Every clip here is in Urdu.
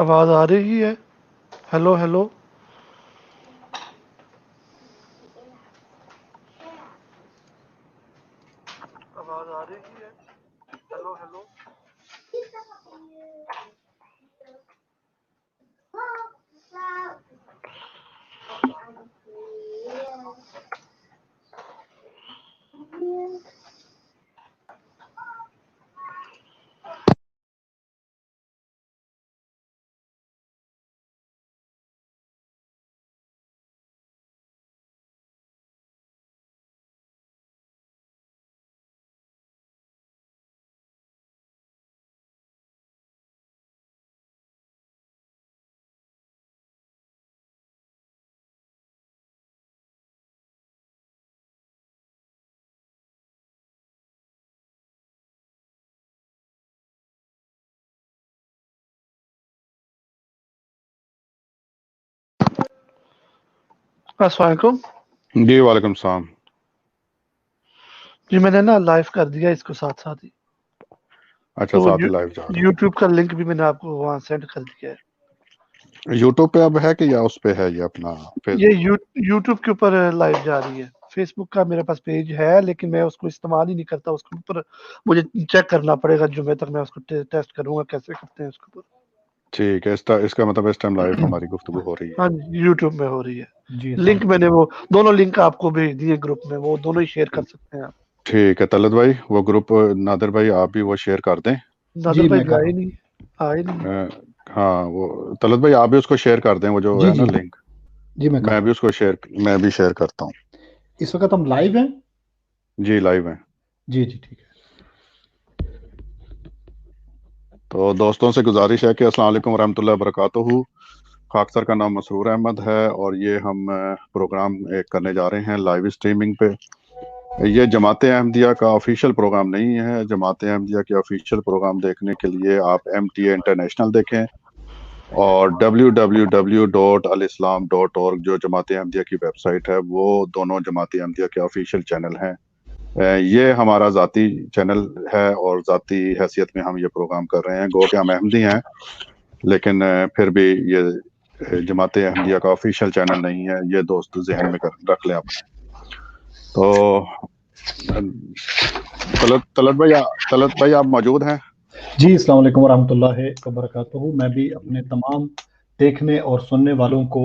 آواز آ رہی ہے؟ ہیلو ہیلو، آواز آ رہی ہے؟ ہیلو ہیلو، السلام علیکم جی وعلیکم السلام. جی، میں نے نا لائیو کر دیا اس کو ساتھ ساتھ ہی، اچھا تو ساتھ ہی لائیو جا رہا یوٹیوب کا لنک بھی میں نے آپ کو وہاں سینڈ کر دیا ہے. ہے. یوٹیوب پہ اب ہے کہ یا اس پہ ہے یہ اپنا فیس یہ بک؟ یوٹیوب کے اوپر لائیو جا رہی ہے. فیس بک کا میرے پاس پیج ہے لیکن میں اس کو استعمال ہی نہیں کرتا. اس کے اوپر مجھے چیک کرنا پڑے گا جمعے تک، میں اس کو ٹیسٹ کروں گا کیسے کرتے ہیں اس کے اوپر. ٹھیک ہے. اس کا مطلب اس ٹائم لائیو ہماری گفتگو ہو رہی ہے. ہاں جی، یوٹیوب میں ہو رہی ہے. جی لنک میں نے وہ دونوں لنک آپ کو بھیج دیے گروپ میں، وہ دونوں ہی شیئر کر سکتے ہیں آپ. ٹھیک ہے طلعت بھائی، وہ گروپ نادر بھائی آپ بھی وہ شیئر کر دیں. نادر جی بھائی میں بھی کر رہا آئے ہوں. نہیں، آئے نہیں. ہاں وہ طلعت بھائی آپ بھی اس کو شیئر کر دیں، وہ جو جی ہے نا جی لنک. جی میں کر میں رہا بھی ہوں. اس کو شیئر کرتا ہوں. اس وقت ہم لائیو ہیں. جی لائیو ہیں. جی جی ٹھیک ہے. تو دوستوں سے گزارش ہے کہ السلام علیکم ورحمۃ اللہ وبرکاتہ. خاکسر کا نام مسرور احمد ہے اور یہ ہم پروگرام ایک کرنے جا رہے ہیں لائیو اسٹریمنگ پہ. یہ جماعت احمدیہ کا آفیشیل پروگرام نہیں ہے. جماعت احمدیہ کے آفیشیل پروگرام دیکھنے کے لیے آپ MTA انٹرنیشنل دیکھیں اور www.alislam.org جو جماعت احمدیہ کی ویب سائٹ ہے، وہ دونوں جماعت احمدیہ کے آفیشیل چینل ہیں. یہ ہمارا ذاتی چینل ہے اور ذاتی حیثیت میں ہم یہ پروگرام کر رہے ہیں. گو کہ ہم احمدی ہیں لیکن پھر بھی یہ جماعت احمدیہ کا آفیشیل چینل نہیں ہے. یہ دوست ذہن میں رکھ لیں اپنے. تو طلعت بھائی آپ موجود ہیں؟ جی السلام علیکم ورحمۃ اللہ وبرکاتہ. میں بھی اپنے تمام دیکھنے اور سننے والوں کو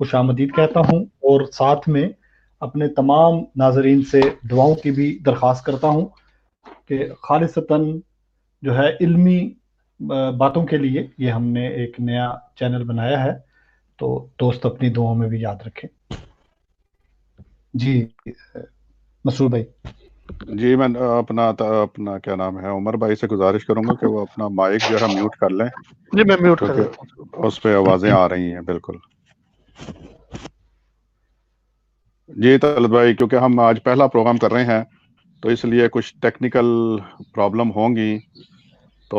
خوش آمدید کہتا ہوں اور ساتھ میں اپنے تمام ناظرین سے دعاؤں کی بھی درخواست کرتا ہوں کہ خالصتاً جو ہے علمی باتوں کے لیے یہ ہم نے ایک نیا چینل بنایا ہے، تو دوست اپنی دعاؤں میں بھی یاد رکھیں. جی مسرور بھائی. جی میں اپنا کیا نام ہے عمر بھائی سے گزارش کروں گا کہ وہ اپنا مائک جو ہے میوٹ کر لیں جی میں میوٹ کر دیتا ہوں. کیونکہ اس پہ آوازیں آ رہی ہیں. بالکل جی طلعت بھائی، کیونکہ ہم آج پہلا پروگرام کر رہے ہیں تو اس لیے کچھ ٹیکنیکل پرابلم ہوں گی، تو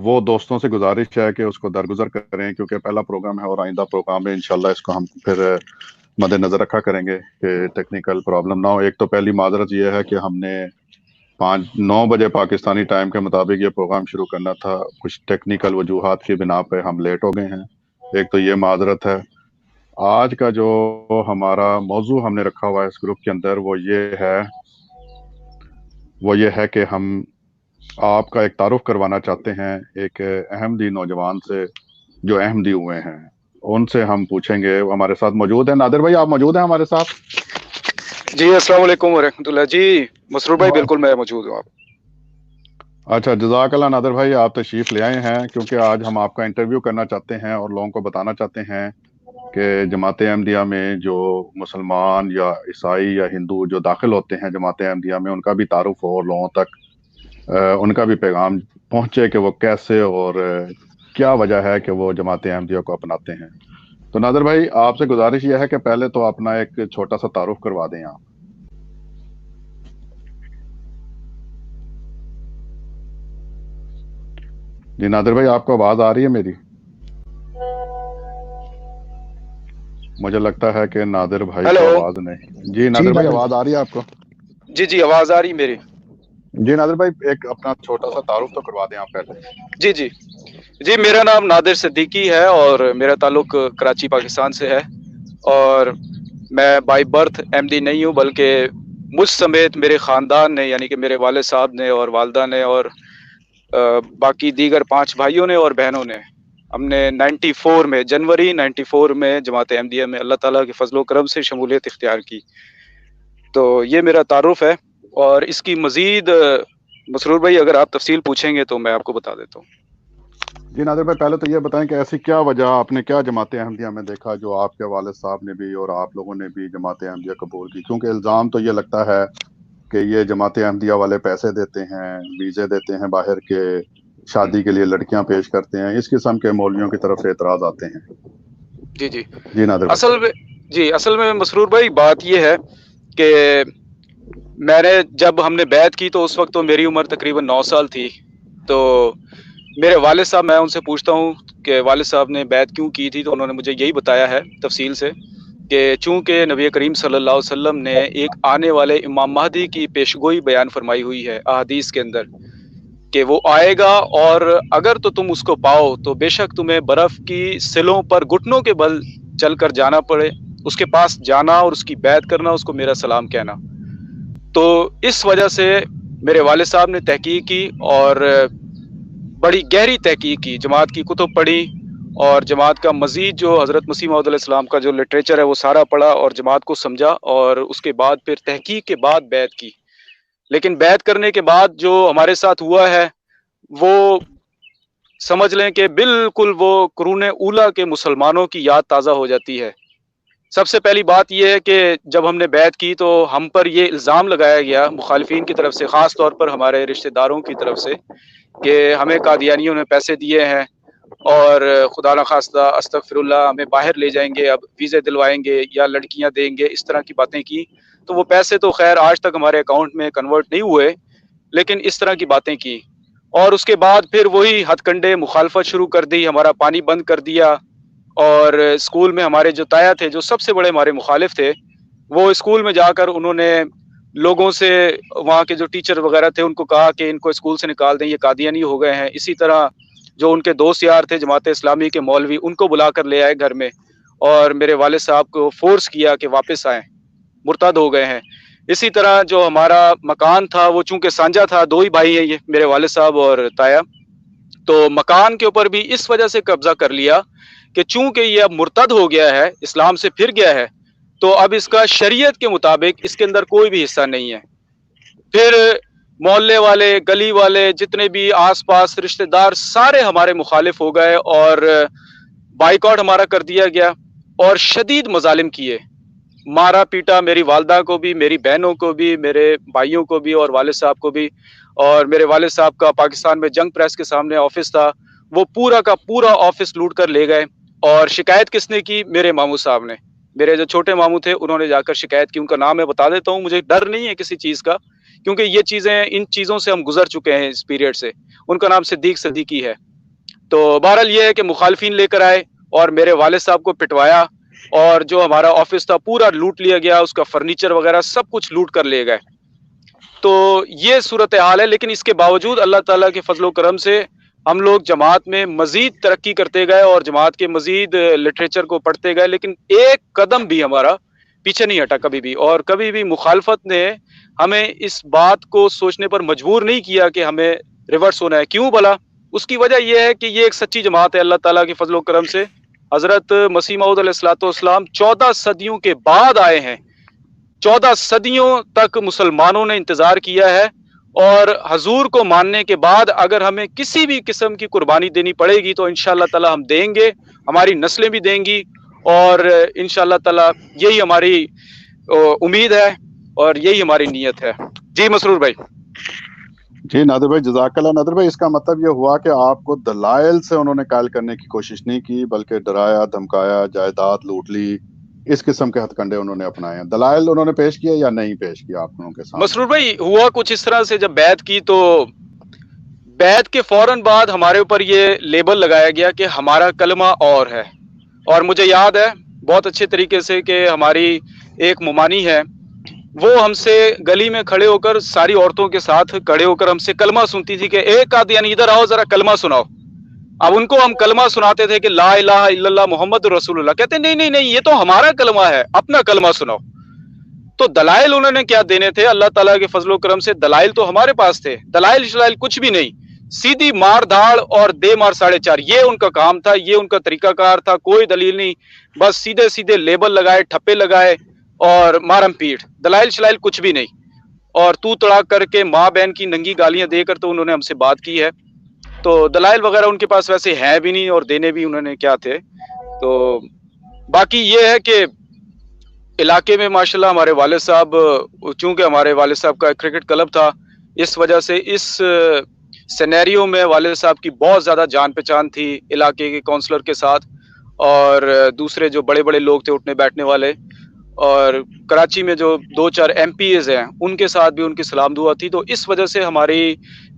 وہ دوستوں سے گزارش ہے کہ اس کو درگزر کریں کیونکہ پہلا پروگرام ہے اور آئندہ پروگرام ہے انشاءاللہ اس کو ہم پھر مد نظر رکھا کریں گے کہ ٹیکنیکل پرابلم نہ ہو. ایک تو پہلی معذرت یہ ہے کہ ہم نے 9 بجے پاکستانی ٹائم کے مطابق یہ پروگرام شروع کرنا تھا. کچھ ٹیکنیکل وجوہات کی بنا پہ ہم لیٹ ہو گئے ہیں. ایک تو یہ معذرت ہے. آج کا جو ہمارا موضوع ہم نے رکھا ہوا ہے اس گروپ کے اندر وہ یہ ہے کہ ہم آپ کا ایک تعارف کروانا چاہتے ہیں ایک احمدی نوجوان سے جو احمدی ہوئے ہیں. ان سے ہم پوچھیں گے. ہمارے ساتھ موجود ہیں نادر بھائی، آپ موجود ہیں ہمارے ساتھ؟ جی السلام علیکم ورحمۃ اللہ. جی مسرور بھائی بالکل میں موجود ہوں. آپ اچھا جزاک اللہ نادر بھائی، آپ تشریف لے آئے ہیں کیونکہ آج ہم آپ کا انٹرویو کرنا چاہتے ہیں اور لوگوں کو بتانا چاہتے ہیں کہ جماعت احمدیہ میں جو مسلمان یا عیسائی یا ہندو جو داخل ہوتے ہیں جماعت احمدیہ میں، ان کا بھی تعارف ہو اور لوگوں تک ان کا بھی پیغام پہنچے کہ وہ کیسے اور کیا وجہ ہے کہ وہ جماعت احمدیہ کو اپناتے ہیں. تو نادر بھائی آپ سے گزارش یہ ہے کہ پہلے تو اپنا ایک چھوٹا سا تعارف کروا دیں آپ. جی نادر بھائی آپ کو آواز آ رہی ہے میری؟ مجھے لگتا ہے کہ نادر بھائی کو ہیلو. آواز نہیں. جی نادر بھائی آواز آ رہی ہے آپ کو؟ جی آواز آ رہی میری. جی نادر بھائی ایک اپنا چھوٹا سا تعارف تو کروا دیں آپ پہلے. جی جی میرا نام نادر صدیقی ہے اور میرا تعلق کراچی پاکستان سے ہے، اور میں بائی برتھ احمدی نہیں ہوں، بلکہ مجھ سمیت میرے خاندان نے، یعنی کہ میرے والد صاحب نے اور والدہ نے اور باقی دیگر 5 بھائیوں نے اور بہنوں نے، ہم نے 94 میں جنوری 94 میں جماعت احمدیہ میں اللہ تعالیٰ کے فضل و کرم سے شمولیت اختیار کی۔ تو یہ میرا تعارف ہے، اور اس کی مزید مسرور بھائی اگر آپ تفصیل پوچھیں گے تو میں آپ کو بتا دیتا ہوں۔ جی نادر بھائی، پہلے تو یہ بتائیں کہ ایسی کیا وجہ، آپ نے کیا جماعت احمدیہ میں دیکھا جو آپ کے والد صاحب نے بھی اور آپ لوگوں نے بھی جماعت احمدیہ قبول کی؟ کیونکہ الزام تو یہ لگتا ہے کہ یہ جماعت احمدیہ والے پیسے دیتے ہیں، ویزے دیتے ہیں باہر کے، شادی کے لیے لڑکیاں پیش کرتے ہیں، اس قسم کے مولویوں کی طرف سے اعتراض آتے ہیں۔ جی جی جی نادر بھائی۔ اصل میں مسرور بھائی بات یہ ہے کہ میں نے جب ہم نے بیعت کی تو اس وقت تو میری عمر تقریباً 9 سال تھی۔ تو میرے والد صاحب، میں ان سے پوچھتا ہوں کہ والد صاحب نے بیعت کیوں کی تھی، تو انہوں نے مجھے یہی بتایا ہے تفصیل سے کہ چونکہ نبی کریم صلی اللہ علیہ وسلم نے ایک آنے والے امام مہدی کی پیشگوئی بیان فرمائی ہوئی ہے احادیث کے اندر کہ وہ آئے گا، اور اگر تو تم اس کو پاؤ تو بے شک تمہیں برف کی سلوں پر گھٹنوں کے بل چل کر جانا پڑے، اس کے پاس جانا اور اس کی بیعت کرنا، اس کو میرا سلام کہنا۔ تو اس وجہ سے میرے والد صاحب نے تحقیق کی اور بڑی گہری تحقیق کی، جماعت کی کتب پڑھی اور جماعت کا مزید جو حضرت مسیح موعود علیہ السلام کا جو لٹریچر ہے وہ سارا پڑھا اور جماعت کو سمجھا، اور اس کے بعد پھر تحقیق کے بعد بیعت کی۔ لیکن بیعت کرنے کے بعد جو ہمارے ساتھ ہوا ہے وہ سمجھ لیں کہ بالکل وہ قرون اولیٰ کے مسلمانوں کی یاد تازہ ہو جاتی ہے۔ سب سے پہلی بات یہ ہے کہ جب ہم نے بیعت کی تو ہم پر یہ الزام لگایا گیا مخالفین کی طرف سے، خاص طور پر ہمارے رشتہ داروں کی طرف سے، کہ ہمیں قادیانیوں نے پیسے دیے ہیں اور خدا نخواستہ استغفر اللہ ہمیں باہر لے جائیں گے، اب ویزے دلوائیں گے یا لڑکیاں دیں گے، اس طرح کی باتیں کی۔ تو وہ پیسے تو خیر آج تک ہمارے اکاؤنٹ میں کنورٹ نہیں ہوئے، لیکن اس طرح کی باتیں کی۔ اور اس کے بعد پھر وہی ہتھ کنڈے مخالفت شروع کر دی، ہمارا پانی بند کر دیا، اور اسکول میں ہمارے جو تایا تھے جو سب سے بڑے ہمارے مخالف تھے، وہ اسکول میں جا کر انہوں نے لوگوں سے، وہاں کے جو ٹیچر وغیرہ تھے ان کو کہا کہ ان کو اسکول سے نکال دیں، یہ قادیانی ہو گئے ہیں۔ اسی طرح جو ان کے دوست یار تھے جماعت اسلامی کے مولوی، ان کو بلا کر لے آئے گھر میں اور میرے والد صاحب کو فورس کیا کہ واپس آئیں، مرتد ہو گئے ہیں۔ اسی طرح جو ہمارا مکان تھا وہ چونکہ سانجا تھا، 2 ہی بھائی ہیں یہ، میرے والد صاحب اور تایا، تو مکان کے اوپر بھی اس وجہ سے قبضہ کر لیا کہ چونکہ یہ اب مرتد ہو گیا ہے، اسلام سے پھر گیا ہے، تو اب اس کا شریعت کے مطابق اس کے اندر کوئی بھی حصہ نہیں ہے۔ پھر محلے والے، گلی والے، جتنے بھی آس پاس رشتہ دار، سارے ہمارے مخالف ہو گئے اور بائیکاٹ ہمارا کر دیا گیا اور شدید مظالم کیے، مارا پیٹا میری والدہ کو بھی، میری بہنوں کو بھی، میرے بھائیوں کو بھی اور والد صاحب کو بھی۔ اور میرے والد صاحب کا پاکستان میں جنگ پریس کے سامنے آفس تھا، وہ پورا کا پورا آفس لوٹ کر لے گئے۔ اور شکایت کس نے کی؟ میرے ماموں صاحب نے، میرے جو چھوٹے ماموں تھے انہوں نے جا کر شکایت کی۔ ان کا نام میں بتا دیتا ہوں، مجھے ڈر نہیں ہے کسی چیز کا، کیونکہ یہ چیزیں، ان چیزوں سے ہم گزر چکے ہیں اس پیریڈ سے۔ ان کا نام صدیق صدیقی ہے۔ تو بہرحال یہ ہے کہ مخالفین لے کر آئے اور میرے والد صاحب کو پٹوایا، اور جو ہمارا آفس تھا پورا لوٹ لیا گیا، اس کا فرنیچر وغیرہ سب کچھ لوٹ کر لے گئے۔ تو یہ صورتحال ہے، لیکن اس کے باوجود اللہ تعالیٰ کے فضل و کرم سے ہم لوگ جماعت میں مزید ترقی کرتے گئے اور جماعت کے مزید لٹریچر کو پڑھتے گئے، لیکن ایک قدم بھی ہمارا پیچھے نہیں ہٹا کبھی بھی، اور کبھی بھی مخالفت نے ہمیں اس بات کو سوچنے پر مجبور نہیں کیا کہ ہمیں ریورس ہونا ہے۔ کیوں بھلا؟ اس کی وجہ یہ ہے کہ یہ ایک سچی جماعت ہے اللہ تعالیٰ کے فضل و کرم سے۔ حضرت مسیح موعود علیہ السلام 14 صدیوں کے بعد آئے ہیں، 14 صدیوں تک مسلمانوں نے انتظار کیا ہے، اور حضور کو ماننے کے بعد اگر ہمیں کسی بھی قسم کی قربانی دینی پڑے گی تو انشاءاللہ تعالی ہم دیں گے، ہماری نسلیں بھی دیں گی، اور انشاءاللہ تعالی یہی ہماری امید ہے اور یہی ہماری نیت ہے۔ جی مسرور بھائی۔ جی نادر بھائی، جزاک اللہ۔ نادر بھائی، اس کا مطلب یہ ہوا کہ آپ کو دلائل سے انہوں نے قائل کرنے کی کوشش نہیں کی، بلکہ ڈرایا دھمکایا، جائیداد لوٹ لی، اس قسم کے ہتھ کنڈے انہوں نے اپنائے ہیں۔ دلائل انہوں نے پیش کیا یا نہیں پیش کیا آپ لوگوں کے ساتھ؟ مسرور بھائی، ہوا کچھ اس طرح سے، جب بیعت کی تو بیعت کے فوراً بعد ہمارے اوپر یہ لیبل لگایا گیا کہ ہمارا کلمہ اور ہے۔ اور مجھے یاد ہے بہت اچھے طریقے سے کہ ہماری ایک ممانی ہے، وہ ہم سے گلی میں کھڑے ہو کر، ساری عورتوں کے ساتھ کھڑے ہو کر ہم سے کلمہ سنتی تھی کہ اے قادیانی ادھر آؤ ذرا کلمہ سناؤ۔ اب ان کو ہم کلمہ سناتے تھے کہ لا الہ الا اللہ محمد رسول اللہ، کہتے نہیں نہیں نہیں، یہ تو ہمارا کلمہ ہے، اپنا کلمہ سناؤ۔ تو دلائل انہوں نے کیا دینے تھے؟ اللہ تعالیٰ کے فضل و کرم سے دلائل تو ہمارے پاس تھے، دلائل شلائل کچھ بھی نہیں، سیدھی مار دھاڑ اور دے مار 4.5، یہ ان کا کام تھا، یہ ان کا طریقہ کار تھا، کوئی دلیل نہیں، بس سیدھے سیدھے لیبل لگائے، ٹھپے لگائے اور مارم پیٹ، دلائل شلائل کچھ بھی نہیں، اور تو تڑاک کر کے ماں بہن کی ننگی گالیاں دے کر تو انہوں نے ہم سے بات کی ہے۔ تو دلائل وغیرہ ان کے پاس ویسے ہیں بھی نہیں، اور دینے بھی انہوں نے کیا تھے۔ تو باقی یہ ہے کہ علاقے میں ماشاءاللہ ہمارے والد صاحب، چونکہ ہمارے والد صاحب کا کرکٹ کلب تھا، اس وجہ سے اس سینیریو میں والد صاحب کی بہت زیادہ جان پہچان تھی علاقے کے کونسلر کے ساتھ، اور دوسرے جو بڑے بڑے لوگ تھے اٹھنے بیٹھنے والے، اور کراچی میں جو 2-4 ایم پی ایز ہیں ان کے ساتھ بھی ان کی سلام دعا تھی۔ تو اس وجہ سے ہماری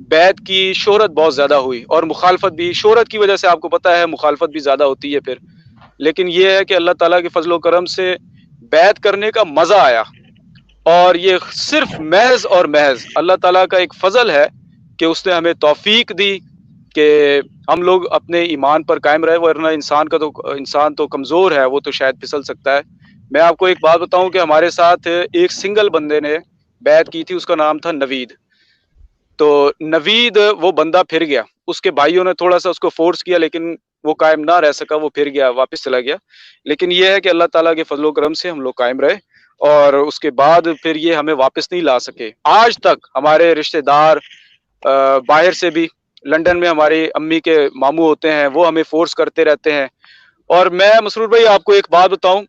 بیعت کی شہرت بہت زیادہ ہوئی، اور مخالفت بھی، شہرت کی وجہ سے آپ کو پتہ ہے مخالفت بھی زیادہ ہوتی ہے پھر، لیکن یہ ہے کہ اللہ تعالیٰ کے فضل و کرم سے بیعت کرنے کا مزہ آیا، اور یہ صرف محض اور محض اللہ تعالیٰ کا ایک فضل ہے کہ اس نے ہمیں توفیق دی کہ ہم لوگ اپنے ایمان پر قائم رہے، ورنہ انسان تو کمزور ہے، وہ تو شاید پھسل سکتا ہے۔ میں آپ کو ایک بات بتاؤں کہ ہمارے ساتھ ایک سنگل بندے نے بیعت کی تھی، اس کا نام تھا نوید۔ تو نوید وہ بندہ پھر گیا، اس کے بھائیوں نے تھوڑا سا اس کو فورس کیا، لیکن وہ قائم نہ رہ سکا، وہ پھر گیا، واپس چلا گیا۔ لیکن یہ ہے کہ اللہ تعالیٰ کے فضل و کرم سے ہم لوگ قائم رہے، اور اس کے بعد پھر یہ ہمیں واپس نہیں لا سکے۔ آج تک ہمارے رشتہ دار باہر سے بھی، لنڈن میں ہماری امی کے ماموں ہوتے ہیں، وہ ہمیں فورس کرتے رہتے ہیں۔ اور میں مسرور بھائی آپ کو ایک بات بتاؤں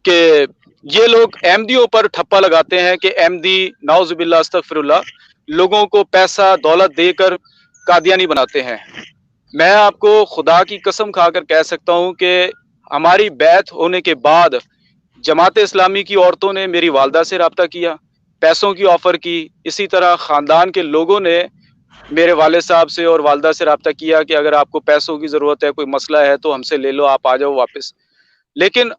کہ یہ لوگ احمدیوں پر ٹھپا لگاتے ہیں کہ احمدی نعوذ باللہ استغفر اللہ لوگوں کو پیسہ دولت دے کر قادیانی بناتے ہیں۔ میں آپ کو خدا کی قسم کھا کر کہہ سکتا ہوں کہ ہماری بیعت ہونے کے بعد جماعت اسلامی کی عورتوں نے میری والدہ سے رابطہ کیا، پیسوں کی آفر کی، اسی طرح خاندان کے لوگوں نے میرے والد صاحب سے اور والدہ سے رابطہ کیا کہ اگر آپ کو پیسوں کی ضرورت ہے، کوئی مسئلہ ہے تو ہم سے لے لو، آپ آ جاؤ واپس۔ لیکن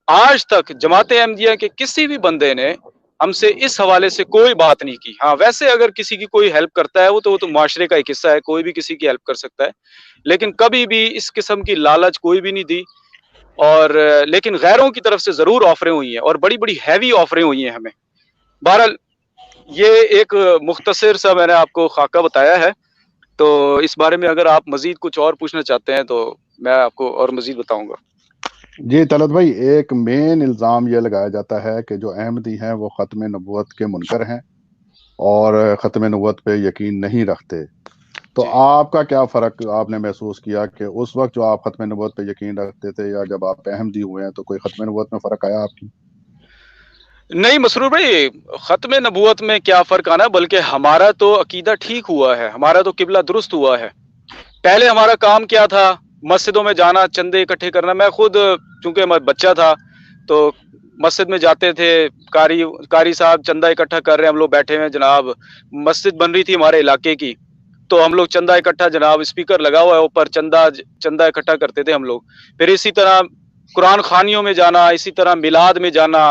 آج تک جماعت احمدیہ کے کسی بھی بندے نے ہم سے اس حوالے سے کوئی بات نہیں کی۔ ہاں ویسے اگر کسی کی کوئی ہیلپ کرتا ہے وہ تو معاشرے کا ایک حصہ ہے، کوئی بھی کسی کی ہیلپ کر سکتا ہے، لیکن کبھی بھی اس قسم کی لالچ کوئی بھی نہیں دی۔ اور لیکن غیروں کی طرف سے ضرور آفریں ہوئی ہیں، اور بڑی بڑی ہیوی آفریں ہوئی ہیں ہمیں۔ بہرحال یہ ایک مختصر سا میں نے آپ کو خاکہ بتایا ہے، تو اس بارے میں اگر آپ مزید کچھ اور پوچھنا چاہتے ہیں تو میں آپ کو اور مزید بتاؤں گا۔ جی طلعت بھائی، ایک مین الزام یہ لگایا جاتا ہے کہ جو احمدی ہیں وہ ختم نبوت کے منکر ہیں اور ختم نبوت پہ یقین نہیں رکھتے، تو جی آپ کا کیا فرق آپ نے محسوس کیا کہ اس وقت جو آپ ختم نبوت پہ یقین رکھتے تھے یا جب آپ احمدی ہوئے ہیں، تو کوئی ختم نبوت میں فرق آیا آپ کی؟ نہیں مسرور بھائی، ختم نبوت میں کیا فرق آنا، بلکہ ہمارا تو عقیدہ ٹھیک ہوا ہے، ہمارا تو قبلہ درست ہوا ہے۔ پہلے ہمارا کام کیا تھا؟ مسجدوں میں جانا، چندے اکٹھے کرنا۔ میں خود چونکہ میں بچہ تھا تو مسجد میں جاتے تھے، قاری صاحب چندہ اکٹھا کر رہے ہیں، ہم لوگ بیٹھے ہوئے جناب، مسجد بن رہی تھی ہمارے علاقے کی، تو ہم لوگ چندہ اکٹھا، جناب اسپیکر لگا ہوا ہے اوپر، چندہ اکٹھا کرتے تھے ہم لوگ۔ پھر اسی طرح قرآن خوانیوں میں جانا، اسی طرح میلاد میں جانا،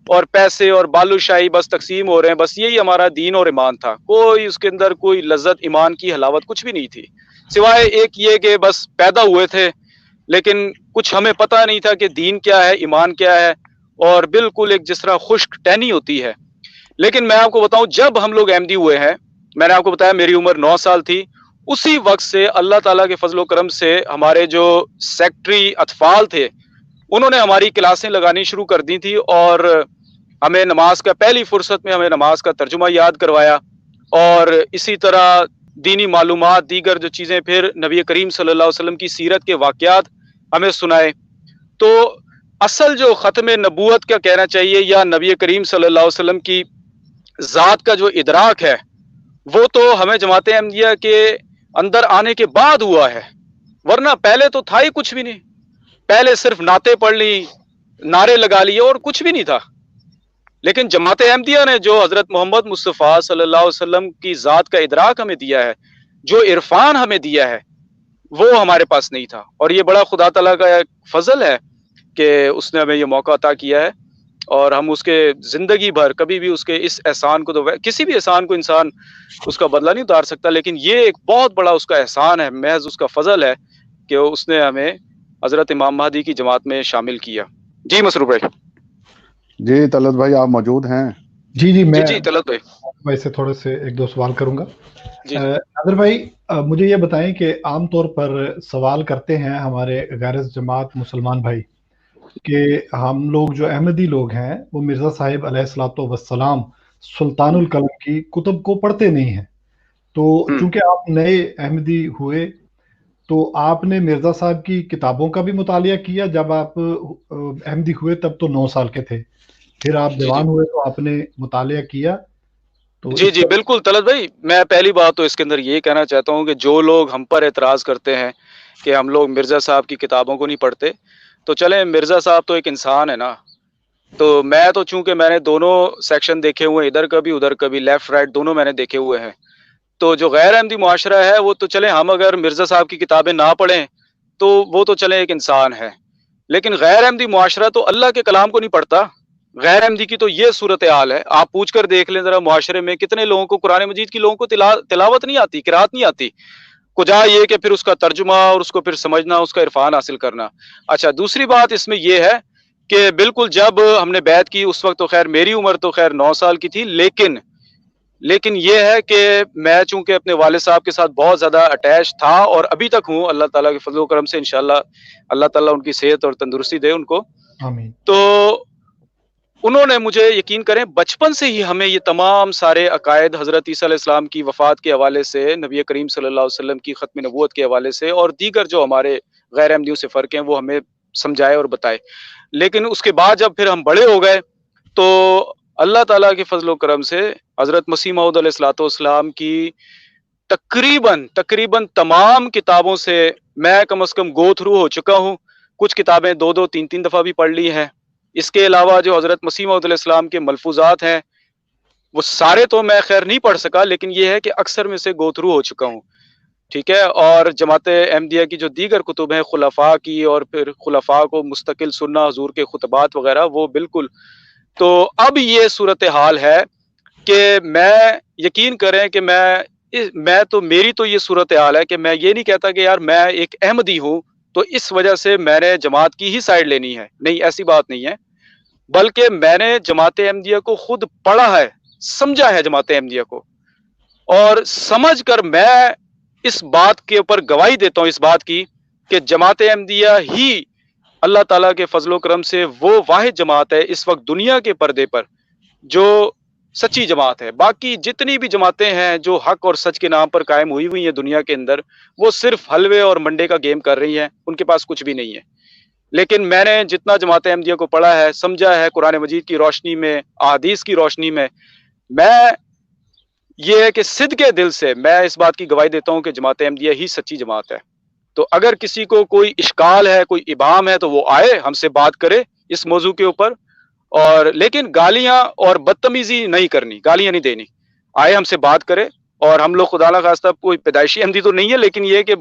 اور پیسے اور بالو شاہی بس تقسیم ہو رہے ہیں، بس یہی ہمارا دین اور ایمان تھا۔ کوئی اس کے اندر کوئی لذت، ایمان کی حلاوت کچھ بھی نہیں تھی، سوائے ایک یہ کہ بس پیدا ہوئے تھے، لیکن کچھ ہمیں پتہ نہیں تھا کہ دین کیا ہے، ایمان کیا ہے، اور بالکل ایک جس طرح خشک ٹہنی ہوتی ہے۔ لیکن میں آپ کو بتاؤں، جب ہم لوگ احمدی ہوئے ہیں، میں نے آپ کو بتایا میری عمر 9 سال تھی، اسی وقت سے اللہ تعالیٰ کے فضل و کرم سے ہمارے جو سیکٹری اطفال تھے انہوں نے ہماری کلاسیں لگانی شروع کر دی تھی، اور ہمیں نماز کا، پہلی فرصت میں ہمیں نماز کا ترجمہ یاد کروایا، اور اسی طرح دینی معلومات، دیگر جو چیزیں، پھر نبی کریم صلی اللہ علیہ وسلم کی سیرت کے واقعات ہمیں سنائے۔ تو اصل جو ختم نبوت کا کہنا چاہیے، یا نبی کریم صلی اللہ علیہ وسلم کی ذات کا جو ادراک ہے، وہ تو ہمیں جماعت احمدیہ کے اندر آنے کے بعد ہوا ہے، ورنہ پہلے تو تھا ہی کچھ بھی نہیں۔ پہلے صرف نعتیں پڑھ لی، نعرے لگا لیے، اور کچھ بھی نہیں تھا۔ لیکن جماعت احمدیہ نے جو حضرت محمد مصطفیٰ صلی اللہ علیہ وسلم کی ذات کا ادراک ہمیں دیا ہے، جو عرفان ہمیں دیا ہے، وہ ہمارے پاس نہیں تھا، اور یہ بڑا خدا تعالیٰ کا ایک فضل ہے کہ اس نے ہمیں یہ موقع عطا کیا ہے۔ اور ہم اس کے زندگی بھر کبھی بھی اس کے اس احسان کو، تو کسی بھی احسان کو انسان اس کا بدلہ نہیں اتار سکتا، لیکن یہ ایک بہت بڑا اس کا احسان ہے، محض اس کا فضل ہے کہ اس نے ہمیں حضرت امام مہدی کی جماعت میں شامل کیا۔ جی مسرور بھائی۔ جی طلعت بھائی آپ موجود ہیں؟ جی میں جی طلعت بھائی سے تھوڑے سے ایک دو سوال کروں گا۔ جی نادر بھائی مجھے یہ بتائیں کہ عام طور پر سوال کرتے ہیں ہمارے غیر جماعت مسلمان بھائی کہ ہم لوگ جو احمدی لوگ ہیں وہ مرزا صاحب علیہ الصلوۃ والسلام سلطان القلم کی کتب کو پڑھتے نہیں ہیں، تو چونکہ آپ نئے احمدی ہوئے تو آپ نے مرزا صاحب کی کتابوں کا بھی مطالعہ کیا، جب آپ احمدی ہوئے تب تو 9 سال کے تھے، پھر آپ دیوان ہوئے تو آپ نے مطالعہ کیا؟ تو جی بالکل طلعت بھائی، میں پہلی بات تو اس کے اندر یہ کہنا چاہتا ہوں کہ جو لوگ ہم پر اعتراض کرتے ہیں کہ ہم لوگ مرزا صاحب کی کتابوں کو نہیں پڑھتے، تو چلیں مرزا صاحب تو ایک انسان ہے نا، تو میں تو چونکہ میں نے دونوں سیکشن دیکھے ہوئے، ادھر کا بھی ادھر کا بھی، لیفٹ رائٹ دونوں میں نے دیکھے ہوئے ہیں، تو جو غیر احمدی معاشرہ ہے وہ تو چلیں ہم اگر مرزا صاحب کی کتابیں نہ پڑھیں تو وہ تو چلیں ایک انسان ہے، لیکن غیر احمدی معاشرہ تو اللہ کے کلام کو نہیں پڑھتا۔ غیر احمدی کی تو یہ صورتحال ہے، آپ پوچھ کر دیکھ لیں ذرا معاشرے میں کتنے لوگوں کو قرآن مجید کی لوگوں کو تلاوت نہیں آتی، قرات نہیں آتی، کجا یہ کہ پھر اس کا ترجمہ اور اس کو پھر سمجھنا، اس کا عرفان حاصل کرنا۔ اچھا دوسری بات اس میں یہ ہے کہ بالکل جب ہم نے بیعت کی اس وقت تو خیر میری عمر تو خیر 9 سال کی تھی، لیکن یہ ہے کہ میں چونکہ اپنے والد صاحب کے ساتھ بہت زیادہ اٹیچ تھا اور ابھی تک ہوں، اللہ تعالیٰ کے فضل و کرم سے انشاءاللہ اللہ تعالیٰ ان کی صحت اور تندرستی دے ان کو، آمین۔ تو انہوں نے مجھے یقین کریں بچپن سے ہی ہمیں یہ تمام سارے عقائد حضرت عیسیٰ علیہ السلام کی وفات کے حوالے سے، نبی کریم صلی اللہ علیہ وسلم کی ختم نبوت کے حوالے سے اور دیگر جو ہمارے غیر احمدیوں سے فرق ہیں وہ ہمیں سمجھائے اور بتائے، لیکن اس کے بعد جب پھر ہم بڑے ہو گئے تو اللہ تعالیٰ کے فضل و کرم سے حضرت مسیح موعود علیہ الصلوۃ والسلام کی تقریباً تمام کتابوں سے میں کم از کم گو تھرو ہو چکا ہوں، کچھ کتابیں 2 3 دفعہ بھی پڑھ لی ہیں، اس کے علاوہ جو حضرت مسیح موعود علیہ السلام کے ملفوظات ہیں وہ سارے تو میں خیر نہیں پڑھ سکا، لیکن یہ ہے کہ اکثر میں سے گو تھرو ہو چکا ہوں، ٹھیک ہے۔ اور جماعت احمدیہ کی جو دیگر کتب ہیں خلفاء کی، اور پھر خلفاء کو مستقل سننا، حضور کے خطبات وغیرہ، وہ بالکل، تو اب یہ صورتحال ہے کہ میں یقین کریں کہ میں تو میری تو یہ صورتحال ہے کہ میں یہ نہیں کہتا کہ یار میں ایک احمدی ہوں تو اس وجہ سے میں نے جماعت کی ہی سائڈ لینی ہے، نہیں ایسی بات نہیں ہے، بلکہ میں نے جماعت احمدیہ کو خود پڑھا ہے، سمجھا ہے جماعت احمدیہ کو، اور سمجھ کر میں اس بات کے اوپر گواہی دیتا ہوں اس بات کی کہ جماعت احمدیہ ہی اللہ تعالیٰ کے فضل و کرم سے وہ واحد جماعت ہے اس وقت دنیا کے پردے پر جو سچی جماعت ہے۔ باقی جتنی بھی جماعتیں ہیں جو حق اور سچ کے نام پر قائم ہوئی ہیں دنیا کے اندر، وہ صرف حلوے اور منڈے کا گیم کر رہی ہیں، ان کے پاس کچھ بھی نہیں ہے۔ لیکن میں نے جتنا جماعت احمدیہ کو پڑھا ہے، سمجھا ہے، قرآن مجید کی روشنی میں، احادیث کی روشنی میں یہ ہے کہ صدقے دل سے میں اس بات کی گواہی دیتا ہوں کہ جماعت احمدیہ ہی سچی جماعت ہے۔ تو اگر کسی کو کوئی اشکال ہے، کوئی ابہام ہے، تو وہ آئے ہم سے بات کرے اس موضوع کے اوپر، اور لیکن گالیاں اور بدتمیزی نہیں کرنی، گالیاں نہیں دینی، آئے ہم سے بات کرے، اور ہم لوگ خدا نخواستہ کوئی پیدائشی احمدی تو نہیں ہے، لیکن یہ کہ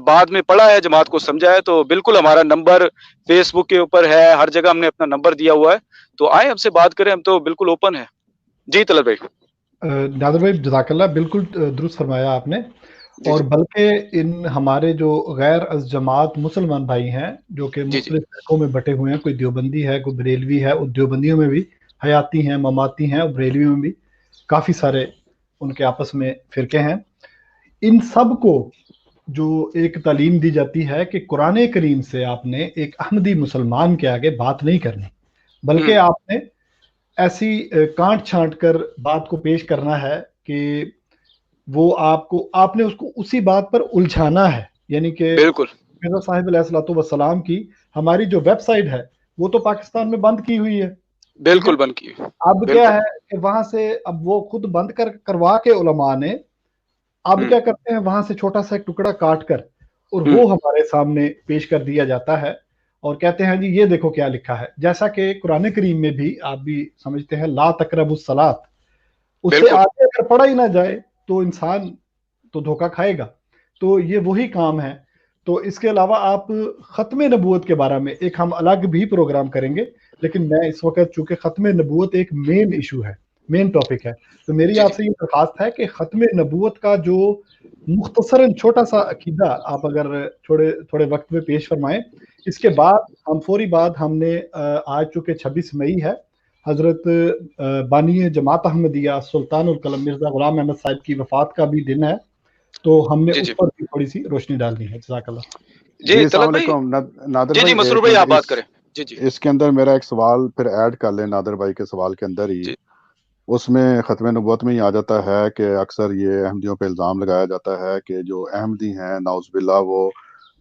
بعد میں پڑھا ہے، جماعت کو سمجھا ہے، تو بالکل ہمارا نمبر فیس بک کے اوپر ہے، ہر جگہ ہم نے اپنا نمبر دیا ہوا ہے، تو آئے ہم سے بات کریں، ہم تو بالکل اوپن ہے۔ جی طلعت بھائی۔ نادر بھائی جزاک اللہ، بالکل درست فرمایا آپ نے، اور بلکہ ان ہمارے جو غیر از جماعت مسلمان بھائی ہیں جو کہ مختلف فرقوں میں بٹے ہوئے ہیں، کوئی دیوبندی ہے، کوئی بریلوی ہے، اور دیوبندیوں میں بھی حیاتی ہیں، مماتی ہیں، اور بریلویوں میں بھی کافی سارے ان کے آپس میں فرقے ہیں، ان سب کو جو ایک تعلیم دی جاتی ہے کہ قرآن کریم سے آپ نے ایک احمدی مسلمان کے آگے بات نہیں کرنی، بلکہ آپ نے ایسی کانٹ چھانٹ کر بات کو پیش کرنا ہے کہ وہ آپ نے اس کو اسی بات پر الجھانا ہے، یعنی کہ بالکل مرزا صاحب علیہ الصلوۃ والسلام کی ہماری جو ویب سائٹ ہے وہ تو پاکستان میں بند کی ہوئی ہے، بالکل بند کی۔ اب کیا ہے کہ وہاں سے اب وہ خود بند کروا کے علماء نے اب کیا کرتے ہیں، وہاں سے چھوٹا سا ایک ٹکڑا کاٹ کر اور وہ ہمارے سامنے پیش کر دیا جاتا ہے، اور کہتے ہیں جی یہ دیکھو کیا لکھا ہے، جیسا کہ قرآن کریم میں بھی آپ بھی سمجھتے ہیں لا تقربوا الصلاۃ، اس سے آگے اگر پڑھا ہی نہ جائے تو انسان تو دھوکہ کھائے گا، تو یہ وہی کام ہے۔ تو اس کے علاوہ آپ ختم نبوت کے بارے میں ایک ہم الگ بھی پروگرام کریں گے، لیکن میں اس وقت چونکہ ختم نبوت ایک مین ایشو ہے، مین ٹاپک ہے، تو میری آپ سے یہ درخواست ہے کہ ختم نبوت کا جو مختصراً چھوٹا سا عقیدہ آپ اگر تھوڑے وقت میں پیش فرمائیں، اس کے بعد ہم فوری بعد ہم نے آج چونکہ 26 مئی ہے، حضرت بانی جماعت احمدیہ سلطان القلم مرزا غلام احمد صاحب کی وفات کا بھی دن ہے، تو ہم نے اس پر بھی تھوڑی سی روشنی ڈالنی ہے۔ جزاک اللہ۔ جی السلام علیکم نادر بھائی، مسرور بھائی آپ بات کریں۔ جی اس کے اندر میرا ایک سوال پھر ایڈ کر لیں نادر بھائی کے سوال کے اندر ہی، اس میں ختم نبوت میں ہی آ جاتا ہے کہ اکثر یہ احمدیوں پہ الزام لگایا جاتا ہے کہ جو احمدی ہیں نعوذ باللہ وہ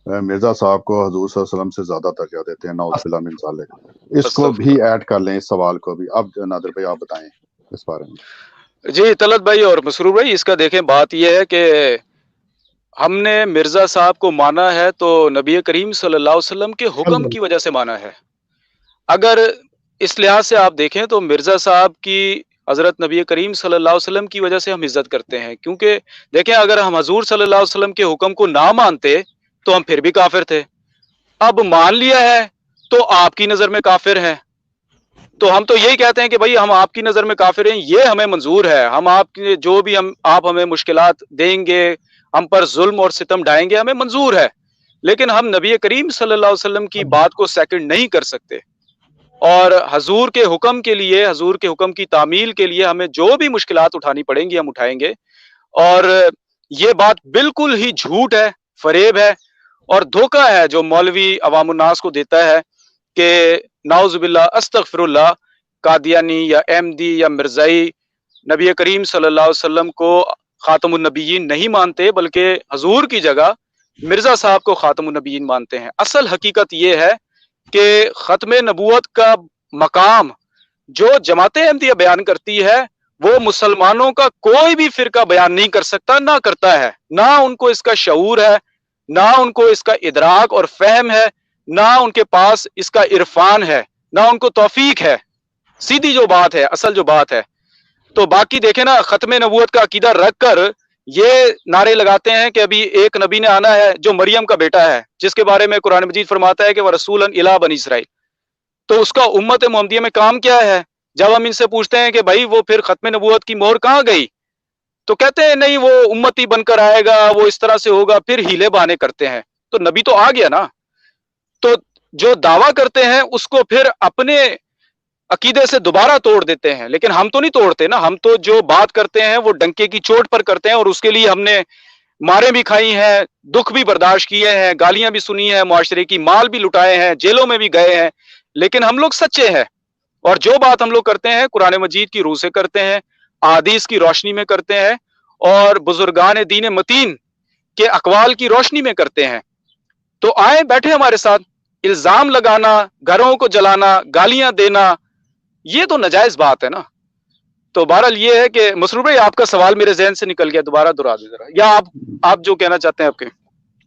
مرزا صاحب کو حضور صلی اللہ علیہ وسلم سے زیادہ درجہ دیتے ہیں، نعوذ باللہ من ذالک۔ اس کو بھی ایڈ کر لیں، اس سوال کو بھی۔ اب نادر بھائی آپ بتائیں اس بارے میں۔ جی طلعت بھائی اور مسرور بھائی، اس کا دیکھیں بات یہ ہے کہ ہم نے مرزا صاحب کو مانا ہے تو نبی کریم صلی اللہ علیہ وسلم کے حکم کی وجہ سے مانا ہے۔ اگر اس لحاظ سے آپ دیکھیں تو مرزا صاحب کی حضرت نبی کریم صلی اللہ علیہ وسلم کی وجہ سے ہم عزت کرتے ہیں، کیونکہ دیکھیں اگر ہم حضور صلی اللہ علیہ وسلم کے حکم کو نہ مانتے تو ہم پھر بھی کافر تھے، اب مان لیا ہے تو آپ کی نظر میں کافر ہیں، تو ہم تو یہی کہتے ہیں کہ بھائی ہم آپ کی نظر میں کافر ہیں، یہ ہمیں منظور ہے، ہم آپ کے جو بھی آپ ہمیں مشکلات دیں گے، ہم پر ظلم اور ستم ڈھائیں گے، ہمیں منظور ہے، لیکن ہم نبی کریم صلی اللہ علیہ وسلم کی بات کو سیکنڈ نہیں کر سکتے، اور حضور کے حکم کے لیے، حضور کے حکم کی تعمیل کے لیے ہمیں جو بھی مشکلات اٹھانی پڑیں گی ہم اٹھائیں گے۔ اور یہ بات بالکل ہی جھوٹ ہے، فریب ہے اور دھوکہ ہے جو مولوی عوام الناس کو دیتا ہے کہ نعوذ باللہ استغفر اللہ قادیانی یا احمدی یا مرزائی نبی کریم صلی اللہ علیہ وسلم کو خاتم النبیین نہیں مانتے، بلکہ حضور کی جگہ مرزا صاحب کو خاتم النبیین مانتے ہیں۔ اصل حقیقت یہ ہے کہ ختم نبوت کا مقام جو جماعت احمدیہ بیان کرتی ہے وہ مسلمانوں کا کوئی بھی فرقہ بیان نہیں کر سکتا، نہ کرتا ہے، نہ ان کو اس کا شعور ہے، نہ ان کو اس کا ادراک اور فہم ہے، نہ ان کے پاس اس کا عرفان ہے، نہ ان کو توفیق ہے۔ سیدھی جو بات ہے، اصل جو بات ہے۔ تو باقی دیکھیں نا، ختم نبوت کا عقیدہ رکھ کر یہ نعرے لگاتے ہیں کہ ابھی ایک نبی نے آنا ہے جو مریم کا بیٹا ہے، جس کے بارے میں قرآن مجید فرماتا ہے کہ وہ رسولاً الی بنی اسرائیل، تو اس کا امت محمدیہ میں کام کیا ہے؟ جب ہم ان سے پوچھتے ہیں کہ بھائی وہ پھر ختم نبوت کی مہر کہاں گئی، تو کہتے ہیں نہیں وہ امتی بن کر آئے گا، وہ اس طرح سے ہوگا، پھر ہیلے بہانے کرتے ہیں۔ تو نبی تو آ گیا نا، تو جو دعویٰ کرتے ہیں اس کو پھر اپنے عقیدے سے دوبارہ توڑ دیتے ہیں، لیکن ہم تو نہیں توڑتے نا، ہم تو جو بات کرتے ہیں وہ ڈنکے کی چوٹ پر کرتے ہیں، اور اس کے لیے ہم نے ماریں بھی کھائی ہیں، دکھ بھی برداشت کیے ہیں، گالیاں بھی سنی ہیں، معاشرے کی مال بھی لٹائے ہیں، جیلوں میں بھی گئے ہیں، لیکن ہم لوگ سچے ہیں، اور جو بات ہم لوگ کرتے ہیں قرآن مجید کی روح سے کرتے ہیں، احادیث کی روشنی میں کرتے ہیں، اور بزرگان دین متین کے اقوال کی روشنی میں کرتے ہیں۔ تو آئیں بیٹھے ہمارے ساتھ، الزام لگانا، گھروں کو جلانا، گالیاں دینا، یہ تو ناجائز بات ہے نا۔ تو بہرحال یہ ہے کہ مسرور بھائی آپ کا سوال میرے ذہن سے نکل گیا، دوبارہ دہرا دیں ذرا، یا آپ جو کہنا چاہتے ہیں آپ کے۔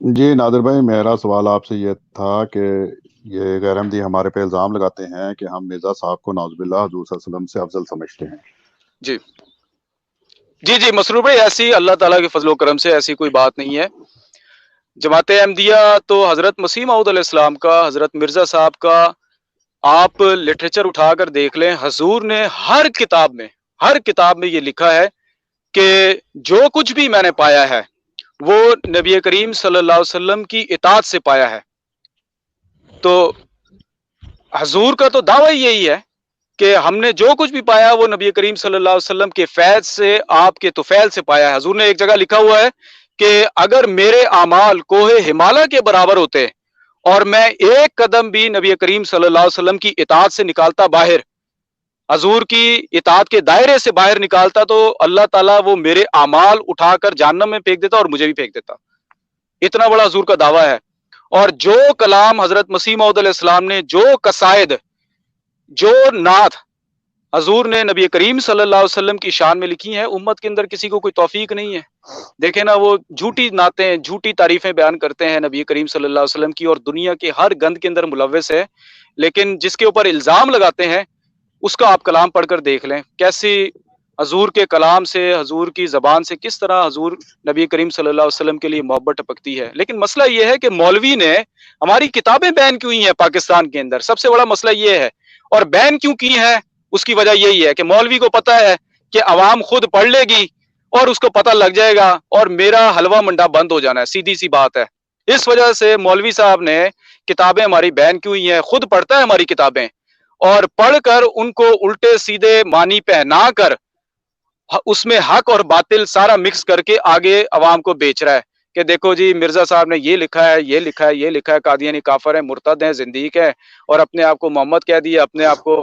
جی نادر بھائی، میرا سوال آپ سے یہ تھا کہ یہ غیر احمدی ہمارے پہ الزام لگاتے ہیں کہ ہم مرزا صاحب کو نعوذ باللہ حضور صلی اللہ علیہ وسلم سے افضل سمجھتے ہیں۔ جی جی جی مسرور بھائی، ایسی اللہ تعالیٰ کے فضل و کرم سے ایسی کوئی بات نہیں ہے۔ جماعت احمدیہ تو حضرت مسیح موعود علیہ السلام کا، حضرت مرزا صاحب کا، آپ لٹریچر اٹھا کر دیکھ لیں، حضور نے ہر کتاب میں یہ لکھا ہے کہ جو کچھ بھی میں نے پایا ہے وہ نبی کریم صلی اللہ علیہ وسلم کی اطاعت سے پایا ہے۔ تو حضور کا تو دعویٰ یہی ہے کہ ہم نے جو کچھ بھی پایا وہ نبی کریم صلی اللہ علیہ وسلم کے فیض سے، آپ کے طفیل سے پایا ہے۔ حضور نے ایک جگہ لکھا ہوا ہے کہ اگر میرے اعمال کوہ ہمالیہ کے برابر ہوتے اور میں ایک قدم بھی نبی کریم صلی اللہ علیہ وسلم کی اطاعت سے نکالتا باہر، حضور کی اطاعت کے دائرے سے باہر نکالتا، تو اللہ تعالیٰ وہ میرے اعمال اٹھا کر جہنم میں پھینک دیتا اور مجھے بھی پھینک دیتا۔ اتنا بڑا حضور کا دعویٰ ہے۔ اور جو کلام حضرت مسیح موعود علیہ السلام نے، جو قصائد، جو نعت حضور نے نبی کریم صلی اللہ علیہ وسلم کی شان میں لکھی ہیں، امت کے اندر کسی کو کوئی توفیق نہیں ہے۔ دیکھیں نا، وہ جھوٹی نعتیں، جھوٹی تعریفیں بیان کرتے ہیں نبی کریم صلی اللہ علیہ وسلم کی، اور دنیا کے ہر گند کے اندر ملوث ہے، لیکن جس کے اوپر الزام لگاتے ہیں اس کا آپ کلام پڑھ کر دیکھ لیں، کیسی حضور کے کلام سے، حضور کی زبان سے کس طرح حضور نبی کریم صلی اللہ علیہ وسلم کے لیے محبت ٹپکتی ہے. لیکن مسئلہ یہ ہے کہ مولوی نے ہماری کتابیں بین کیوں ہیں پاکستان کے اندر. سب سے بڑا مسئلہ یہ ہے. اور بین کیوں کی ہے اس کی وجہ یہی ہے کہ مولوی کو پتہ ہے کہ عوام خود پڑھ لے گی اور اس کو پتہ لگ جائے گا اور میرا حلوہ منڈا بند ہو جانا ہے. سیدھی سی بات ہے. اس وجہ سے مولوی صاحب نے کتابیں ہماری بین کیوں ہیں. خود پڑھتا ہے ہماری کتابیں اور پڑھ کر ان کو الٹے سیدھے معنی پہنا کر اس میں حق اور باطل سارا مکس کر کے آگے عوام کو بیچ رہا ہے کہ دیکھو جی مرزا صاحب نے یہ لکھا ہے، یہ لکھا ہے، یہ لکھا ہے، قادیانی کافر ہیں، مرتد ہیں، زندیق ہیں، اور اپنے آپ کو محمد کہہ دیا، اپنے آپ کو